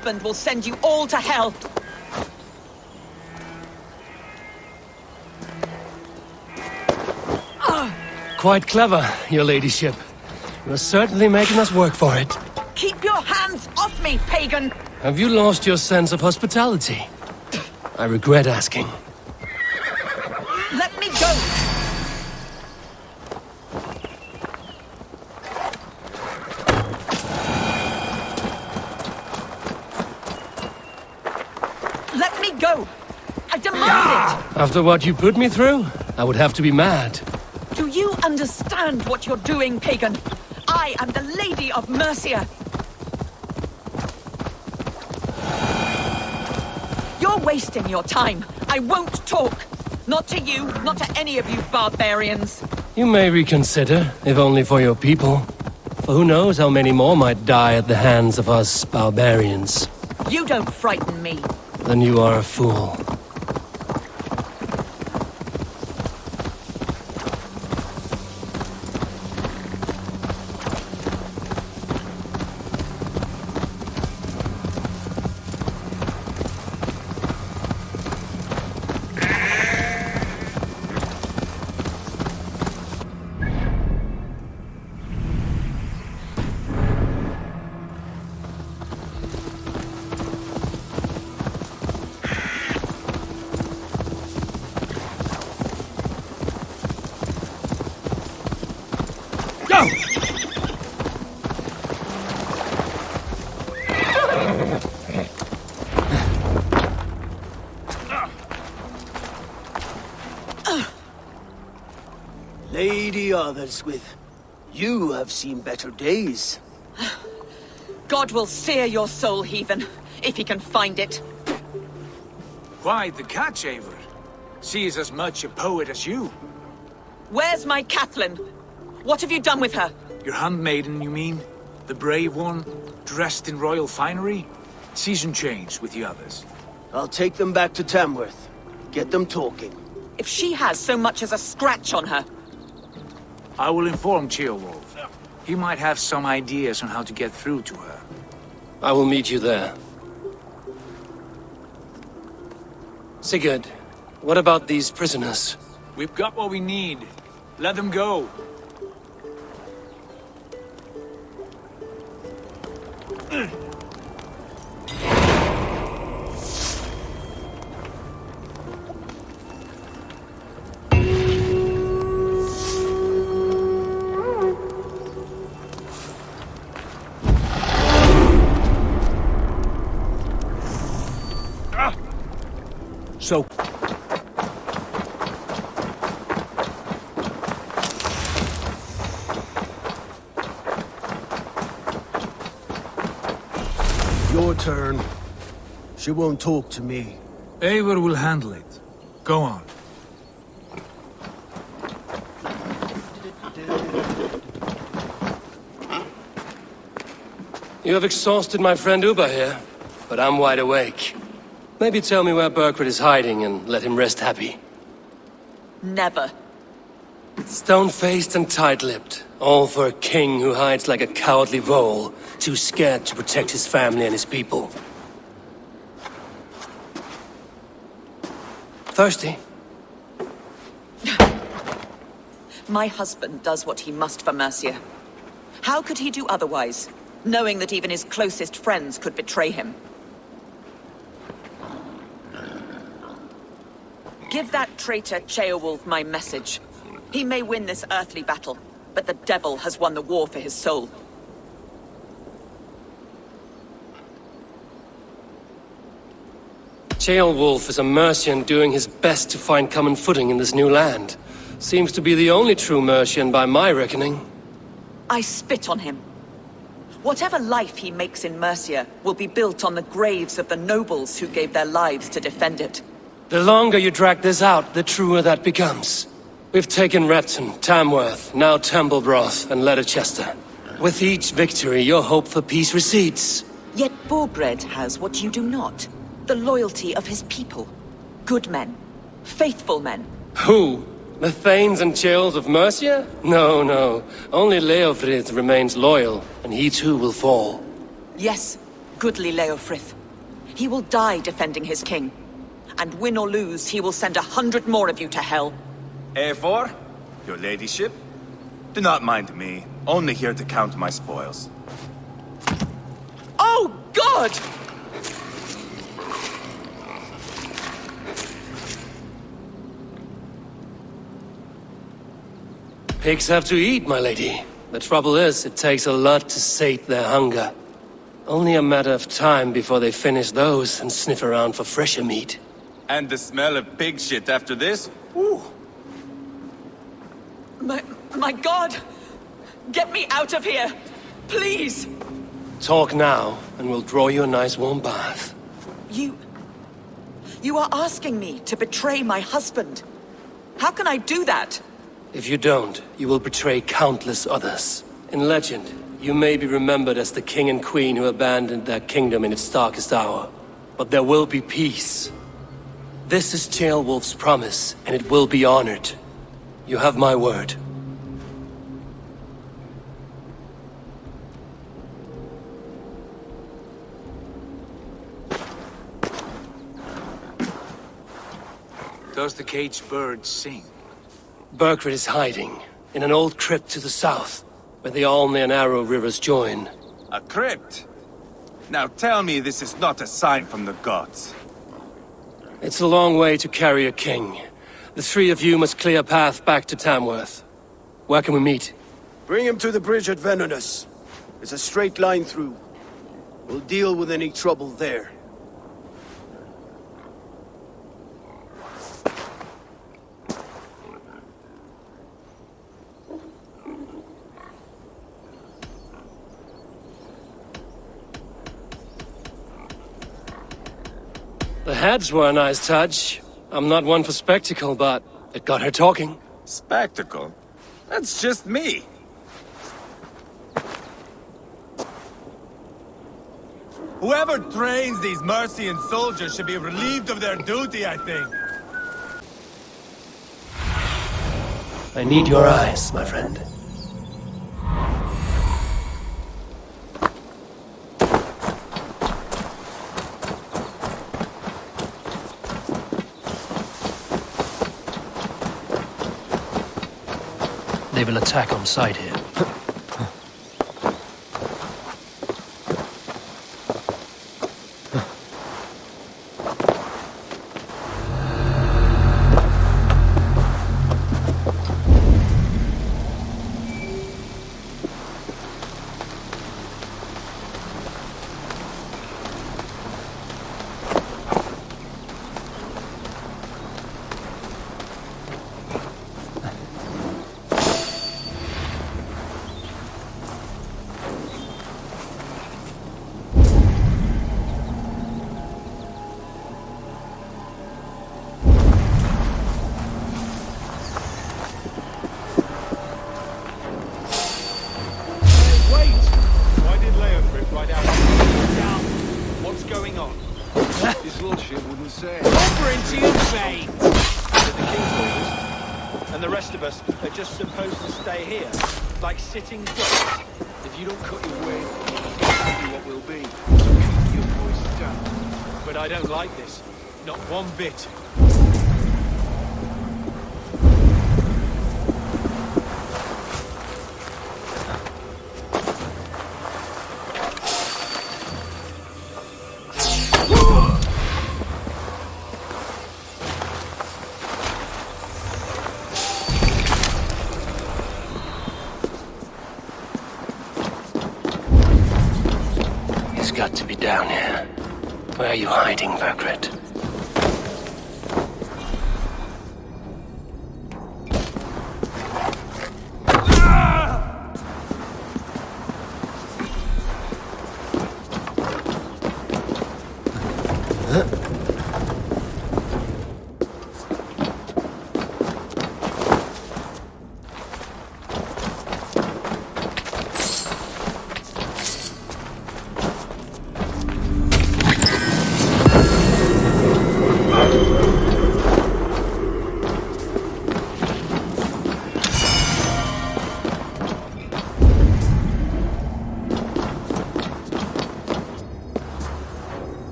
husband will send you all to hell! Quite clever, your ladyship. You're certainly making us work for it. Keep your hands off me, pagan! Have you lost your sense of hospitality? I regret asking. Let me go! Let me go! I demand it! After what you put me through, I would have to be mad. Do you understand what you're doing, pagan? I am the Lady of Mercia. You're wasting your time. I won't talk. Not to you, not to any of you barbarians. You may reconsider, if only for your people. For who knows how many more might die at the hands of us barbarians. You don't frighten me. Then you are a fool. Lady Aethelswith, you have seen better days. God will sear your soul, heathen, if he can find it. Why the catch, Eivor? She is as much a poet as you. Where's my Catelyn? What have you done with her? Your handmaiden, you mean? The brave one, dressed in royal finery? Season change with the others. I'll take them back to Tamworth. Get them talking. If she has so much as a scratch on her. I will inform Ceolwulf. He might have some ideas on how to get through to her. I will meet you there. Sigurd, what about these prisoners? We've got what we need. Let them go. So... Your turn. She won't talk to me. Eivor will handle it. Go on. You have exhausted my friend Uba here, but I'm wide awake. Maybe tell me where Burgred is hiding and let him rest happy. Never. Stone-faced and tight-lipped. All for a king who hides like a cowardly vole, too scared to protect his family and his people. Thirsty? My husband does what he must for Mercia. How could he do otherwise, knowing that even his closest friends could betray him? Give that traitor Ceolwulf my message. He may win this earthly battle, but the devil has won the war for his soul. Ceolwulf is a Mercian doing his best to find common footing in this new land. Seems to be the only true Mercian by my reckoning. I spit on him. Whatever life he makes in Mercia will be built on the graves of the nobles who gave their lives to defend it. The longer you drag this out, the truer that becomes. We've taken Repton, Tamworth, now Templebroth, and Ledecestrescire. With each victory, your hope for peace recedes. Yet Burgred has what you do not. The loyalty of his people. Good men. Faithful men. Who? The Thanes and Chills of Mercia? No, no. Only Leofrid remains loyal, and he too will fall. Yes, goodly Leofrith. He will die defending his king. And win or lose, he will send 100 more of you to hell. Eivor, your ladyship? Do not mind me. Only here to count my spoils. Oh, God! Pigs have to eat, my lady. The trouble is, it takes a lot to sate their hunger. Only a matter of time before they finish those and sniff around for fresher meat. And the smell of pig shit after this? Ooh. My God! Get me out of here! Please! Talk now, and we'll draw you a nice warm bath. You are asking me to betray my husband. How can I do that? If you don't, you will betray countless others. In legend, you may be remembered as the king and queen who abandoned their kingdom in its darkest hour. But there will be peace. This is Ceolwulf's promise, and it will be honored. You have my word. Does the caged bird sing? Burgred is hiding in an old crypt to the south, where the Alne and Arrow rivers join. A crypt? Now tell me this is not a sign from the gods. It's a long way to carry a king. The three of you must clear a path back to Tamworth. Where can we meet? Bring him to the bridge at Venonus. It's a straight line through. We'll deal with any trouble there. The heads were a nice touch. I'm not one for spectacle, but it got her talking. Spectacle? That's just me. Whoever trains these Mercian soldiers should be relieved of their duty, I think. I need your eyes, my friend. They will attack on sight here. His lordship wouldn't say. Over into your veins! The king's orders, and the rest of us are just supposed to stay here, like sitting ducks. If you don't cut your way, that's what we'll be. So keep your voice down. But I don't like this. Not one bit. He's got to be down here. Where are you hiding, Burgred?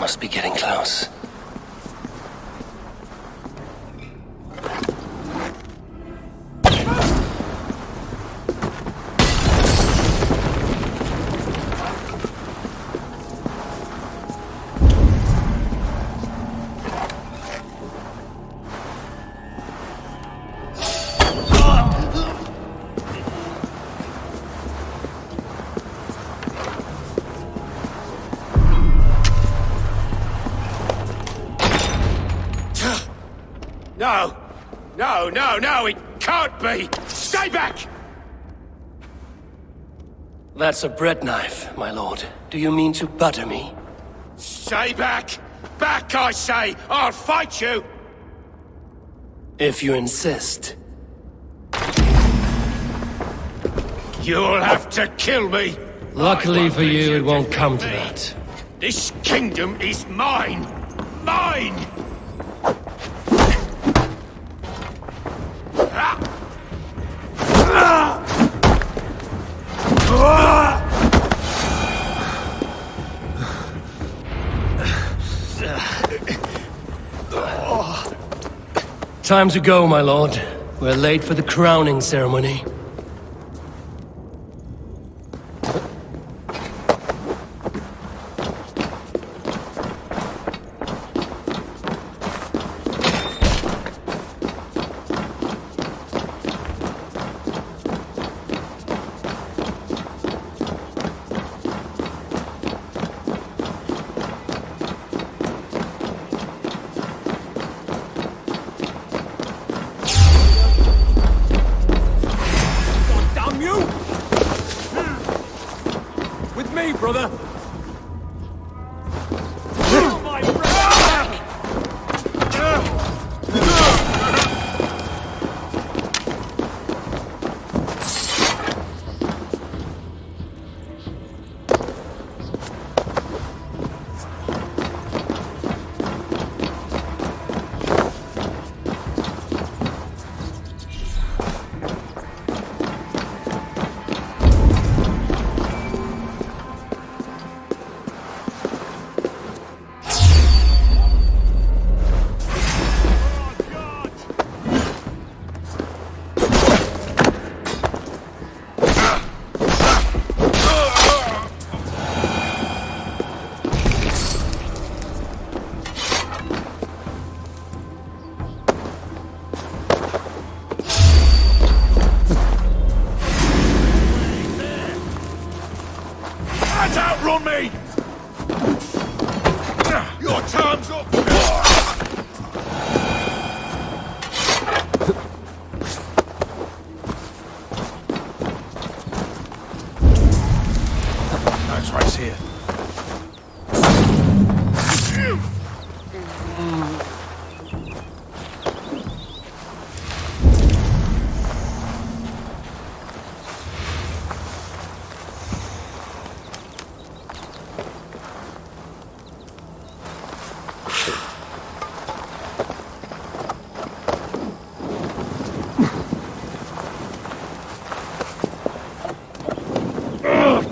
must be getting close. No, it can't be! Stay back! That's a bread knife, my lord. Do you mean to butter me? Stay back! Back, I say! I'll fight you! If you insist. You'll have to kill me! Luckily for you, it won't come to that. This kingdom is mine! Mine! Time to go, my lord. We're late for the crowning ceremony. Brother! Outrun me! Your time's up! That's right here.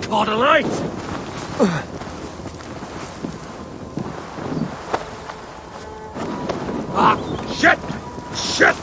Caught a light! Shit! Shit!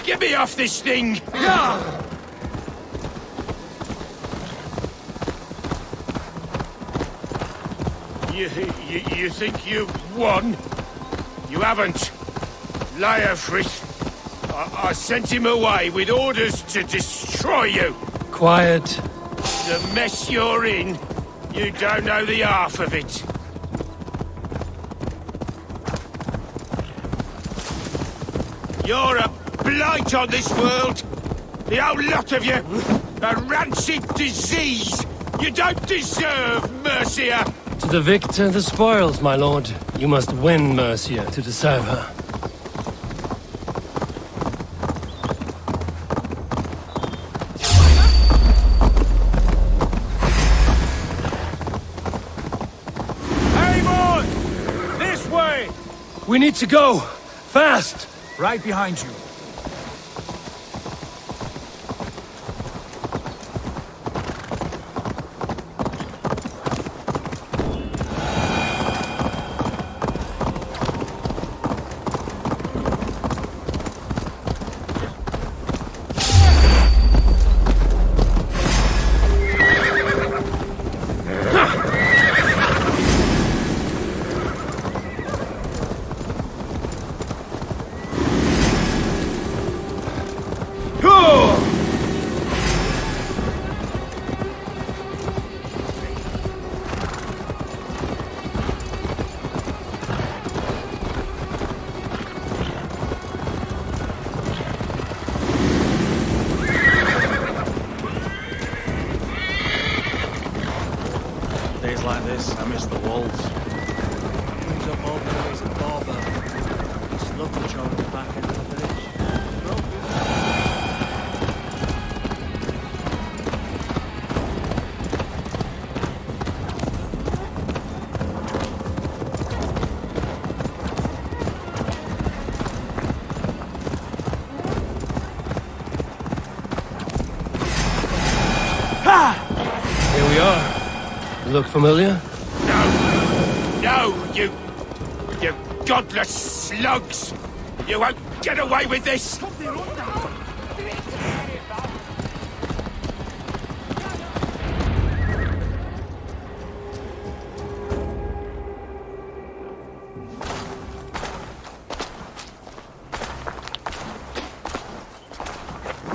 Get me off this thing! You think you've won? You haven't. Aethelswith. I sent him away with orders to destroy you. Quiet. The mess you're in, you don't know the half of it. You're a blight on this world. The whole lot of you! A rancid disease! You don't deserve Mercia! To the victor, the spoils, my lord. You must win Mercia to deserve her. Aimon! This way! We need to go! Fast! Right behind you. Days like this, I miss the walls. Brings up all memories of Barber. Used to love the job at the back end of the village. Here we are. Look familiar? No, you godless slugs! You won't get away with this!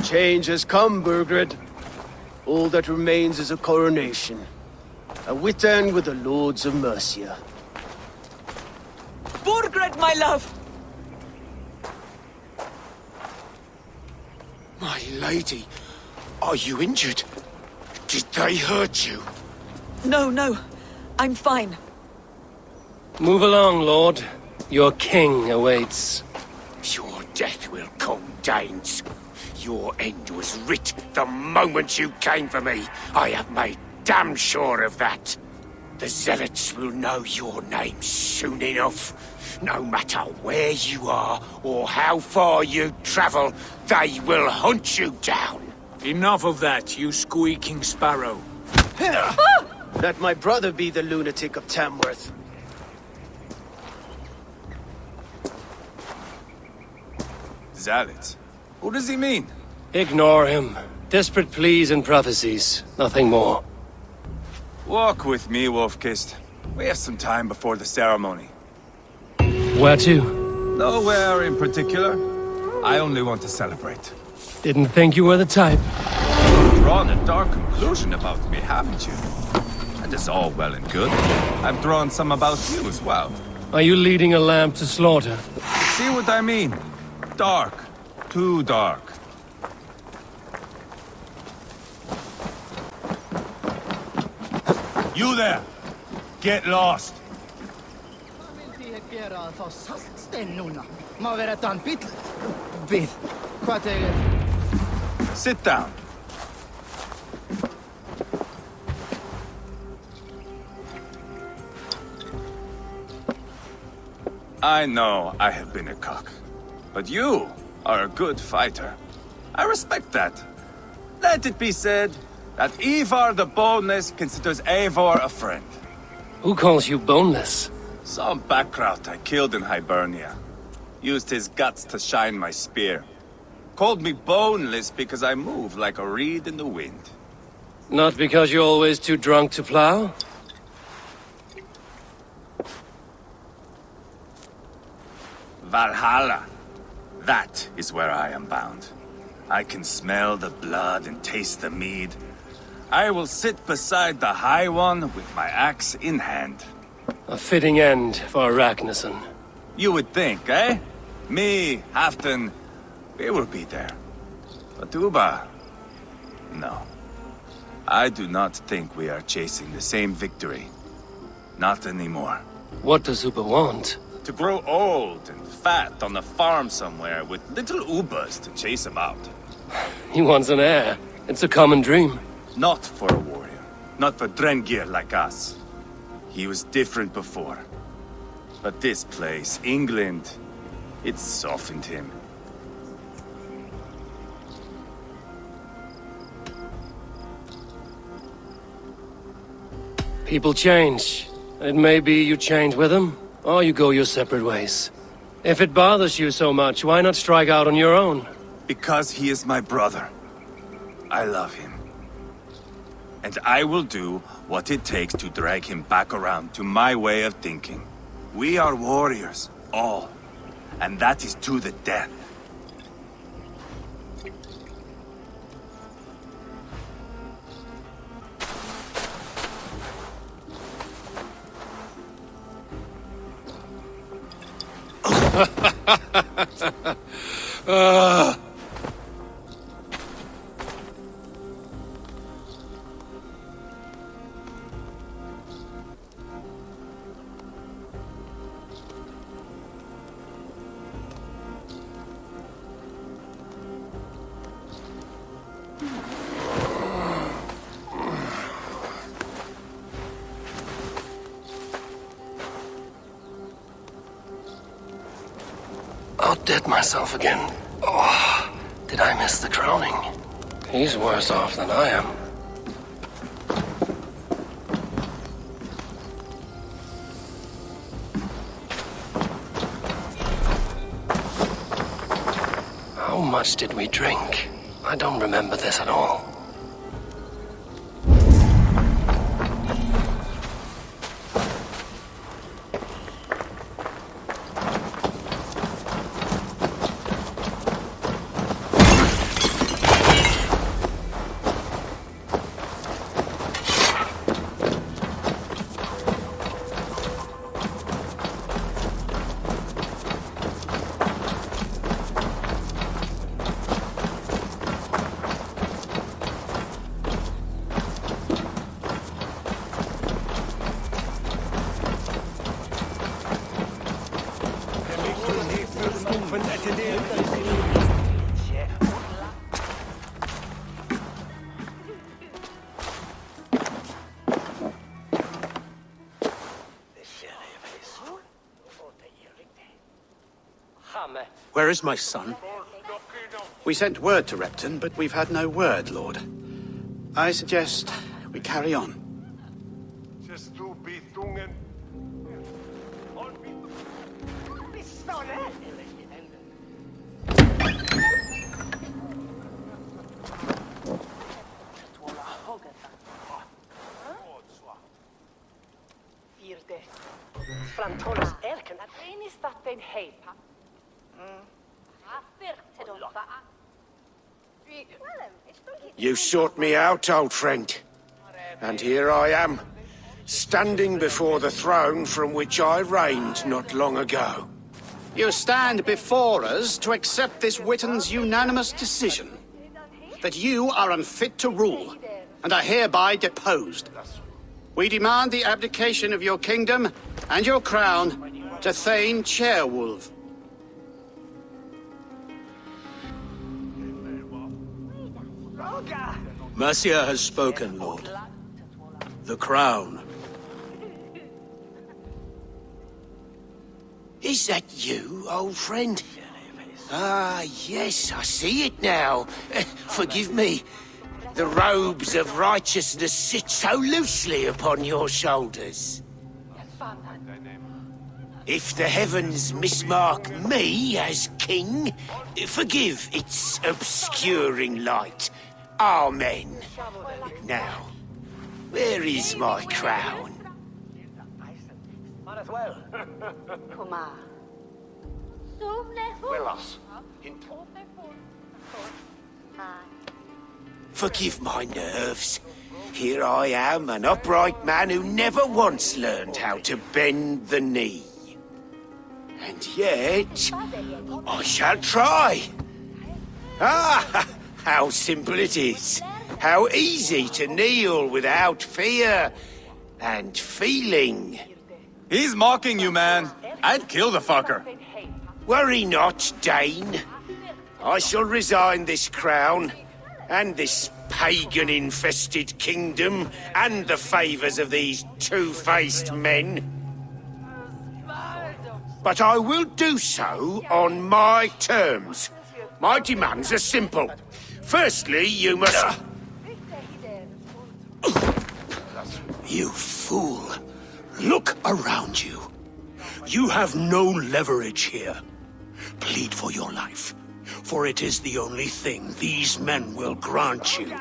Change has come, Burgred. All that remains is a coronation. A witan with the Lords of Mercia. Burgred, my love! My lady, are you injured? Did they hurt you? No, no. I'm fine. Move along, lord. Your king awaits. Your death will come, Danes. Your end was writ the moment you came for me. I have made damn sure of that. The zealots will know your name soon enough. No matter where you are or how far you travel, they will hunt you down. Enough of that, you squeaking sparrow. Let my brother be the lunatic of Tamworth. Zealots? Who does he mean? Ignore him. Desperate pleas and prophecies. Nothing more. Walk with me, Wolf-Kissed. We have some time before the ceremony. Where to? Nowhere in particular. I only want to celebrate. Didn't think you were the type. You've drawn a dark conclusion about me, haven't you? And it's all well and good. I've drawn some about you as well. Are you leading a lamb to slaughter? See what I mean? Dark. Too dark. You there! Get lost! Sit down. I know I have been a cock, but you are a good fighter. I respect that. Let it be said that Ivar the Boneless considers Eivor a friend. Who calls you boneless? Some backrout I killed in Hibernia. Used his guts to shine my spear. Called me boneless because I move like a reed in the wind. Not because you're always too drunk to plow? Valhalla. That is where I am bound. I can smell the blood and taste the mead. I will sit beside the High One with my axe in hand. A fitting end for Ragnarsson. You would think, eh? Me, Halfdan, we will be there. But Uba... No. I do not think we are chasing the same victory. Not anymore. What does Uba want? To grow old and fat on a farm somewhere with little Ubas to chase him out. He wants an heir. It's a common dream. Not for a warrior. Not for Drengir like us. He was different before. But this place, England, it softened him. People change. It may be you change with them, or you go your separate ways. If it bothers you so much, why not strike out on your own? Because he is my brother. I love him. And I will do what it takes to drag him back around to my way of thinking. We are warriors, all. And that is to the death. Outdid myself again. Oh, did I miss the drowning? He's worse off than I am. How much did we drink? I don't remember this at all. Where is my son? We sent word to Repton, but we've had no word, Lord. I suggest we carry on. You sought me out, old friend. And here I am, standing before the throne from which I reigned not long ago. You stand before us to accept this Witten's unanimous decision. That you are unfit to rule, and are hereby deposed. We demand the abdication of your kingdom and your crown to Thane Chairwolf. Mercia has spoken, Lord. The crown. Is that you, old friend? Ah, yes, I see it now. Forgive me. The robes of righteousness sit so loosely upon your shoulders. If the heavens mismark me as king, forgive its obscuring light. Amen. Now, where is my crown? Forgive my nerves. Here I am, an upright man who never once learned how to bend the knee. And yet, I shall try. Ah! how simple it is. How easy to kneel without fear and feeling. He's mocking you, man. I'd kill the fucker. Worry not, Dane. I shall resign this crown, and this pagan-infested kingdom, and the favours of these two-faced men. But I will do so on my terms. My demands are simple. Firstly, you must... You fool. Look around you. You have no leverage here. Plead for your life, for it is the only thing these men will grant you.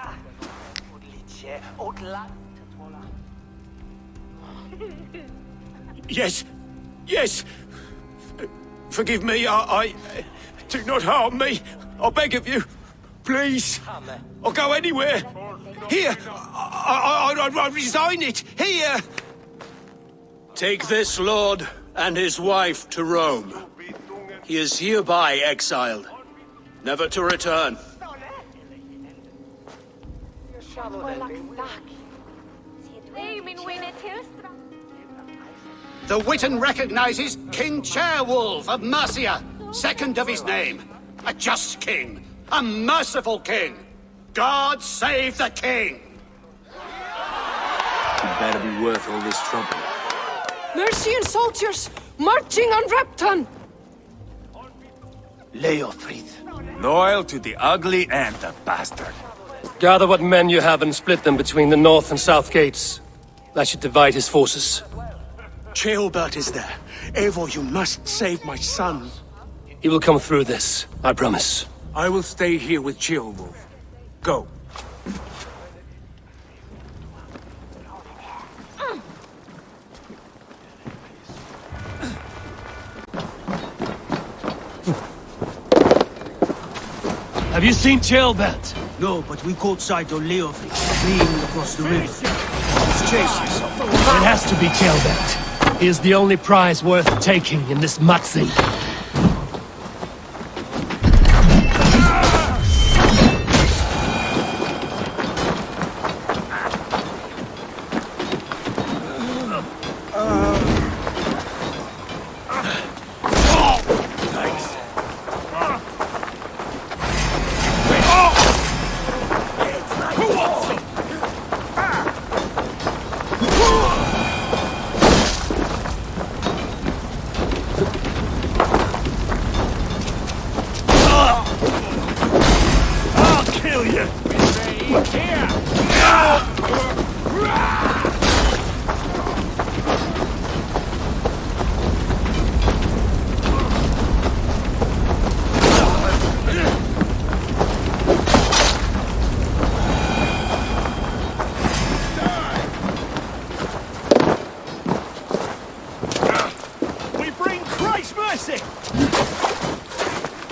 Yes, yes. Forgive me, I... Do not harm me. I beg of you. Please. I'll go anywhere. Here. I resign it. Here. Take this lord and his wife to Rome. He is hereby exiled, never to return. The Witan recognizes King Ceolwulf of Mercia, second of his name. A just king, a merciful king. God save the king! It better be worth all this trouble. Mercian soldiers marching on Repton! Leofrid. Loyal to the ugly and the bastard. Gather what men you have and split them between the north and south gates. That should divide his forces. Ceolbert is there. Eivor, you must save my son. He will come through this, I promise. I will stay here with Ceolwulf. Go. Have you seen Ceolbert? No, but we caught sight of Leofrid fleeing across the river. He's chasing someone. It has to be Ceolbert. He is the only prize worth taking in this Matzi.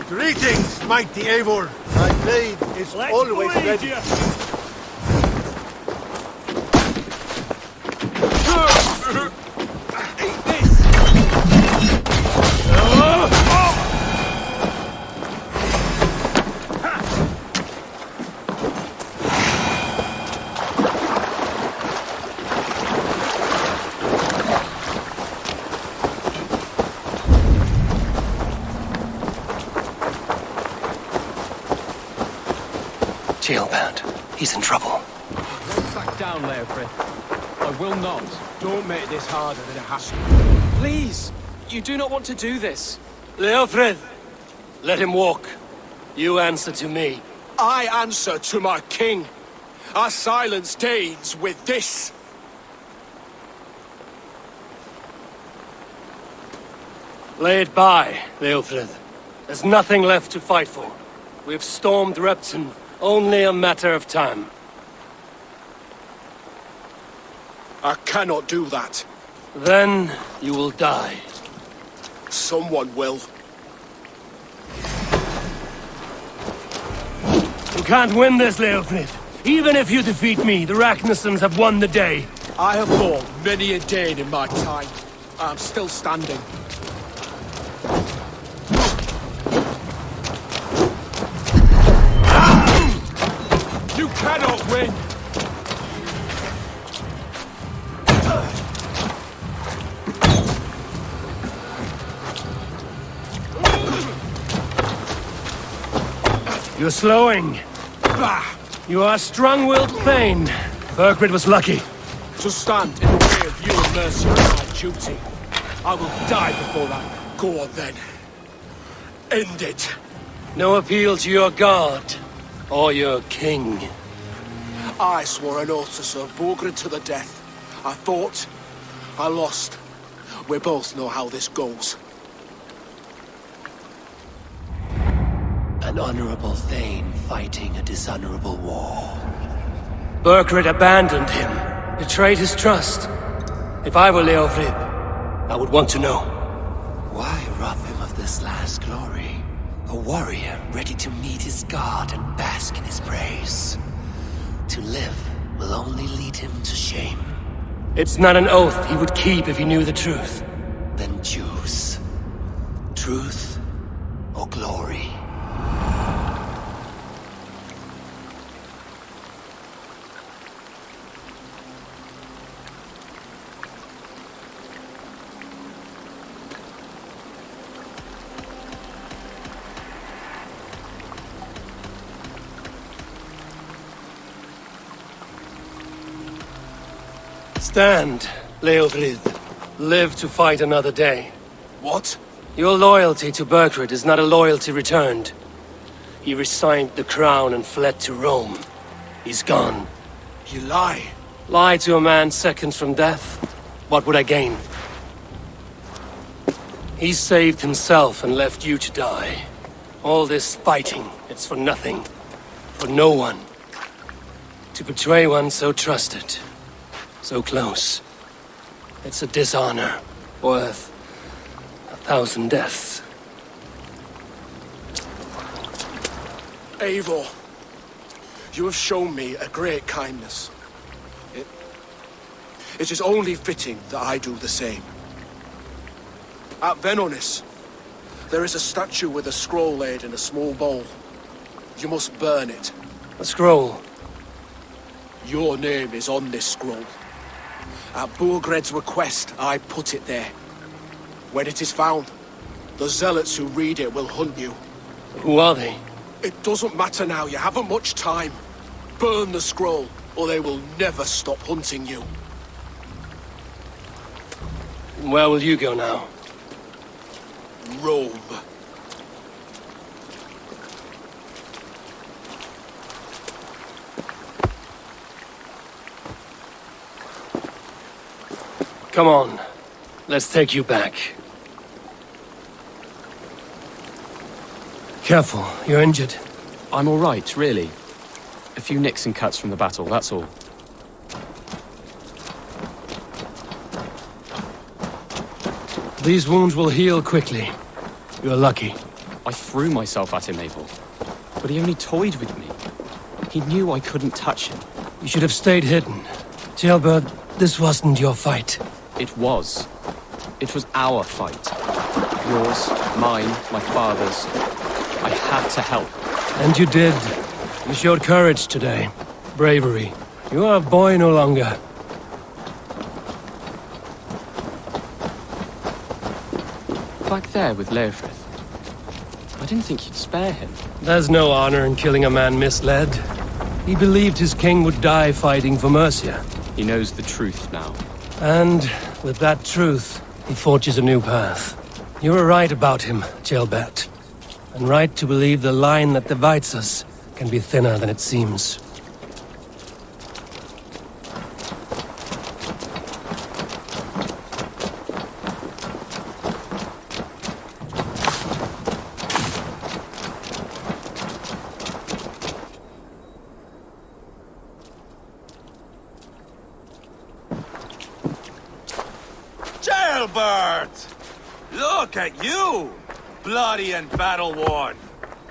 Greetings, mighty Eivor. My blade is always ready. Jailbound. He's in trouble. Back down, Leofrid. I will not. Don't make this harder than it has to. Please! You do not want to do this. Leofrid! Let him walk. You answer to me. I answer to my king. I silence Danes with this. Lay it by, Leofrid. There's nothing left to fight for. We've stormed Repton. Only a matter of time. I cannot do that. Then you will die. Someone will. You can't win this, Leofrid. Even if you defeat me, the Ragnarssons have won the day. I have fought many a Dane in my time. I'm still standing. You cannot win! You're slowing. You are strong-willed Thane. Burgred was lucky. To stand in the way of you and Mercia is my duty. I will die before that. Go on then. End it. No appeal to your god, or your king. I swore an oath to serve Burgred to the death. I fought. I lost. We both know how this goes. An honorable Thane fighting a dishonorable war. Burgred abandoned him, betrayed his trust. If I were Leofrid, I would want to know. Why rob him of this last glory? A warrior ready to meet his god and bask in his praise. To live will only lead him to shame. It's not an oath he would keep if he knew the truth. Then choose. Truth or glory. Stand, Leofrid. Live to fight another day. What? Your loyalty to Burgred is not a loyalty returned. He resigned the crown and fled to Rome. He's gone. You lie. Lie to a man seconds from death? What would I gain? He saved himself and left you to die. All this fighting, it's for nothing. For no one. To betray one so trusted. So close. It's a dishonor, worth 1,000 deaths. Eivor, you have shown me a great kindness. It is only fitting that I do the same. At Venonis, there is a statue with a scroll laid in a small bowl. You must burn it. A scroll? Your name is on this scroll. At Burgred's request, I put it there. When it is found, the zealots who read it will hunt you. Who are they? It doesn't matter now, you haven't much time. Burn the scroll, or they will never stop hunting you. Where will you go now? Rome. Come on. Let's take you back. Careful, you're injured. I'm all right, really. A few nicks and cuts from the battle, that's all. These wounds will heal quickly. You're lucky. I threw myself at him, Abel. But he only toyed with me. He knew I couldn't touch him. You should have stayed hidden. Jailbird, this wasn't your fight. It was. It was our fight. Yours, mine, my father's. I had to help. And you did. You showed courage today. Bravery. You are a boy no longer. Back there with Leofrid. I didn't think you'd spare him. There's no honor in killing a man misled. He believed his king would die fighting for Mercia. He knows the truth now. And with that truth, he forges a new path. You were right about him, Jailbert. And right to believe the line that divides us can be thinner than it seems. Jailbert! Look at you! Bloody and battle-worn.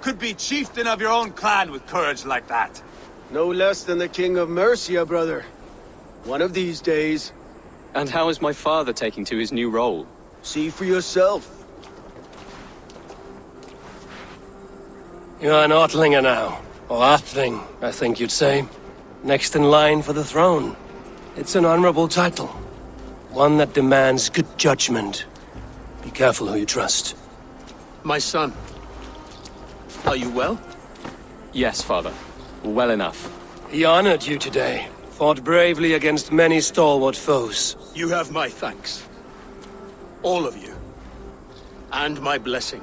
Could be chieftain of your own clan with courage like that. No less than the King of Mercia, brother. One of these days. And how is my father taking to his new role? See for yourself. You're an Ortlinger now. Or Athling, I think you'd say. Next in line for the throne. It's an honorable title. One that demands good judgment. Be careful who you trust. My son. Are you well? Yes, father. Well enough. He honored you today. Fought bravely against many stalwart foes. You have my thanks. All of you. And my blessing.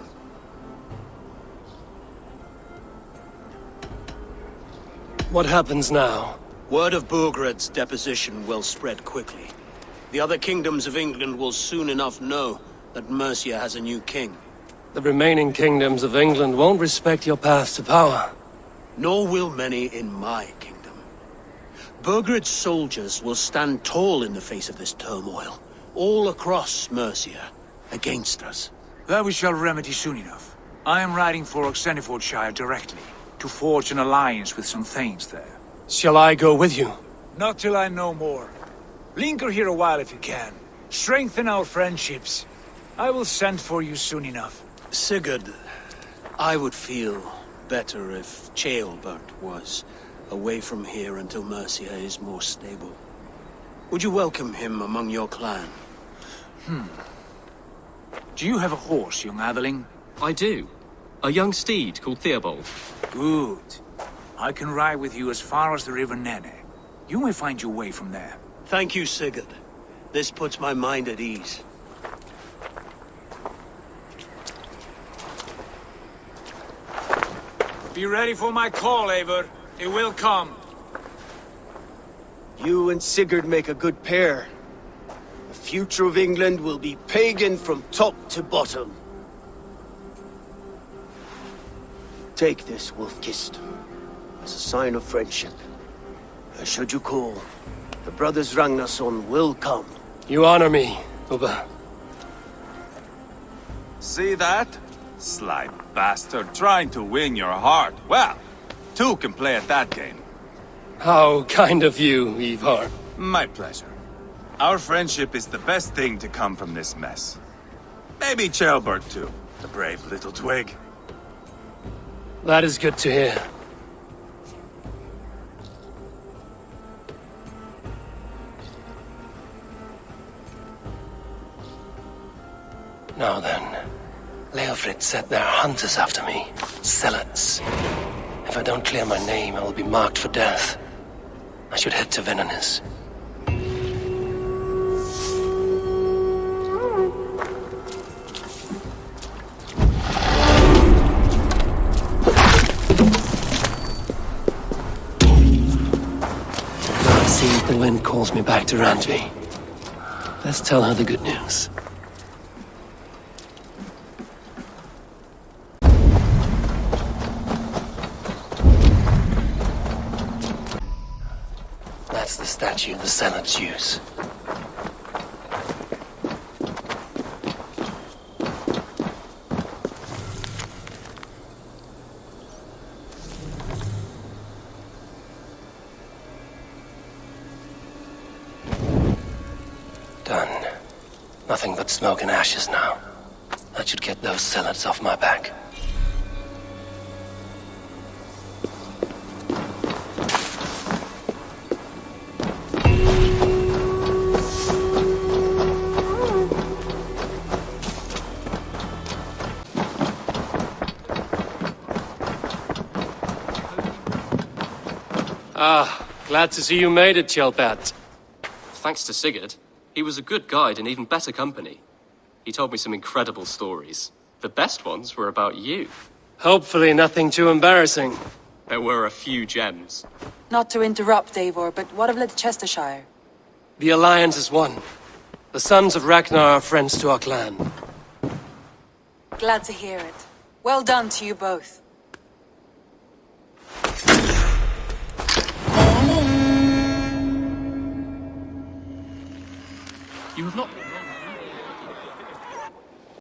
What happens now? Word of Burgred's deposition will spread quickly. The other kingdoms of England will soon enough know that Mercia has a new king. The remaining kingdoms of England won't respect your path to power. Nor will many in my kingdom. Burgred's soldiers will stand tall in the face of this turmoil, all across Mercia, against us. That we shall remedy soon enough. I am riding for Oxenfordshire directly, to forge an alliance with some thanes there. Shall I go with you? Not till I know more. Linger here a while if you can. Strengthen our friendships. I will send for you soon enough. Sigurd, I would feel better if Ceolbert was away from here until Mercia is more stable. Would you welcome him among your clan? Do you have a horse, young Atheling? I do. A young steed called Theobald. Good. I can ride with you as far as the River Nene. You may find your way from there. Thank you, Sigurd. This puts my mind at ease. Be ready for my call, Eivor. It will come. You and Sigurd make a good pair. The future of England will be pagan from top to bottom. Take this, Wolf-Kissed, as a sign of friendship. And should you call, the brothers Ragnarsson will come. You honor me, Ubba. See that? Sly bastard trying to win your heart. Well, two can play at that game. How kind of you, Ivar. My pleasure. Our friendship is the best thing to come from this mess. Maybe Ceolbert too, the brave little twig. That is good to hear. Now then, Leofrid said there are hunters after me. Zealots. If I don't clear my name, I will be marked for death. I should head to Venanis. Now I see the wind calls me back to Randvi. Let's tell her the good news. That's the statue the Zealots use. Done. Nothing but smoke and ashes now. That should get those Zealots off my back. Ah, glad to see you made it, Ceolbert. Thanks to Sigurd. He was a good guide and even better company. He told me some incredible stories. The best ones were about you. Hopefully nothing too embarrassing. There were a few gems. Not to interrupt, Eivor, but what of Ledecestrescire? The Alliance is one. The sons of Ragnar are friends to our clan. Glad to hear it. Well done to you both. You have not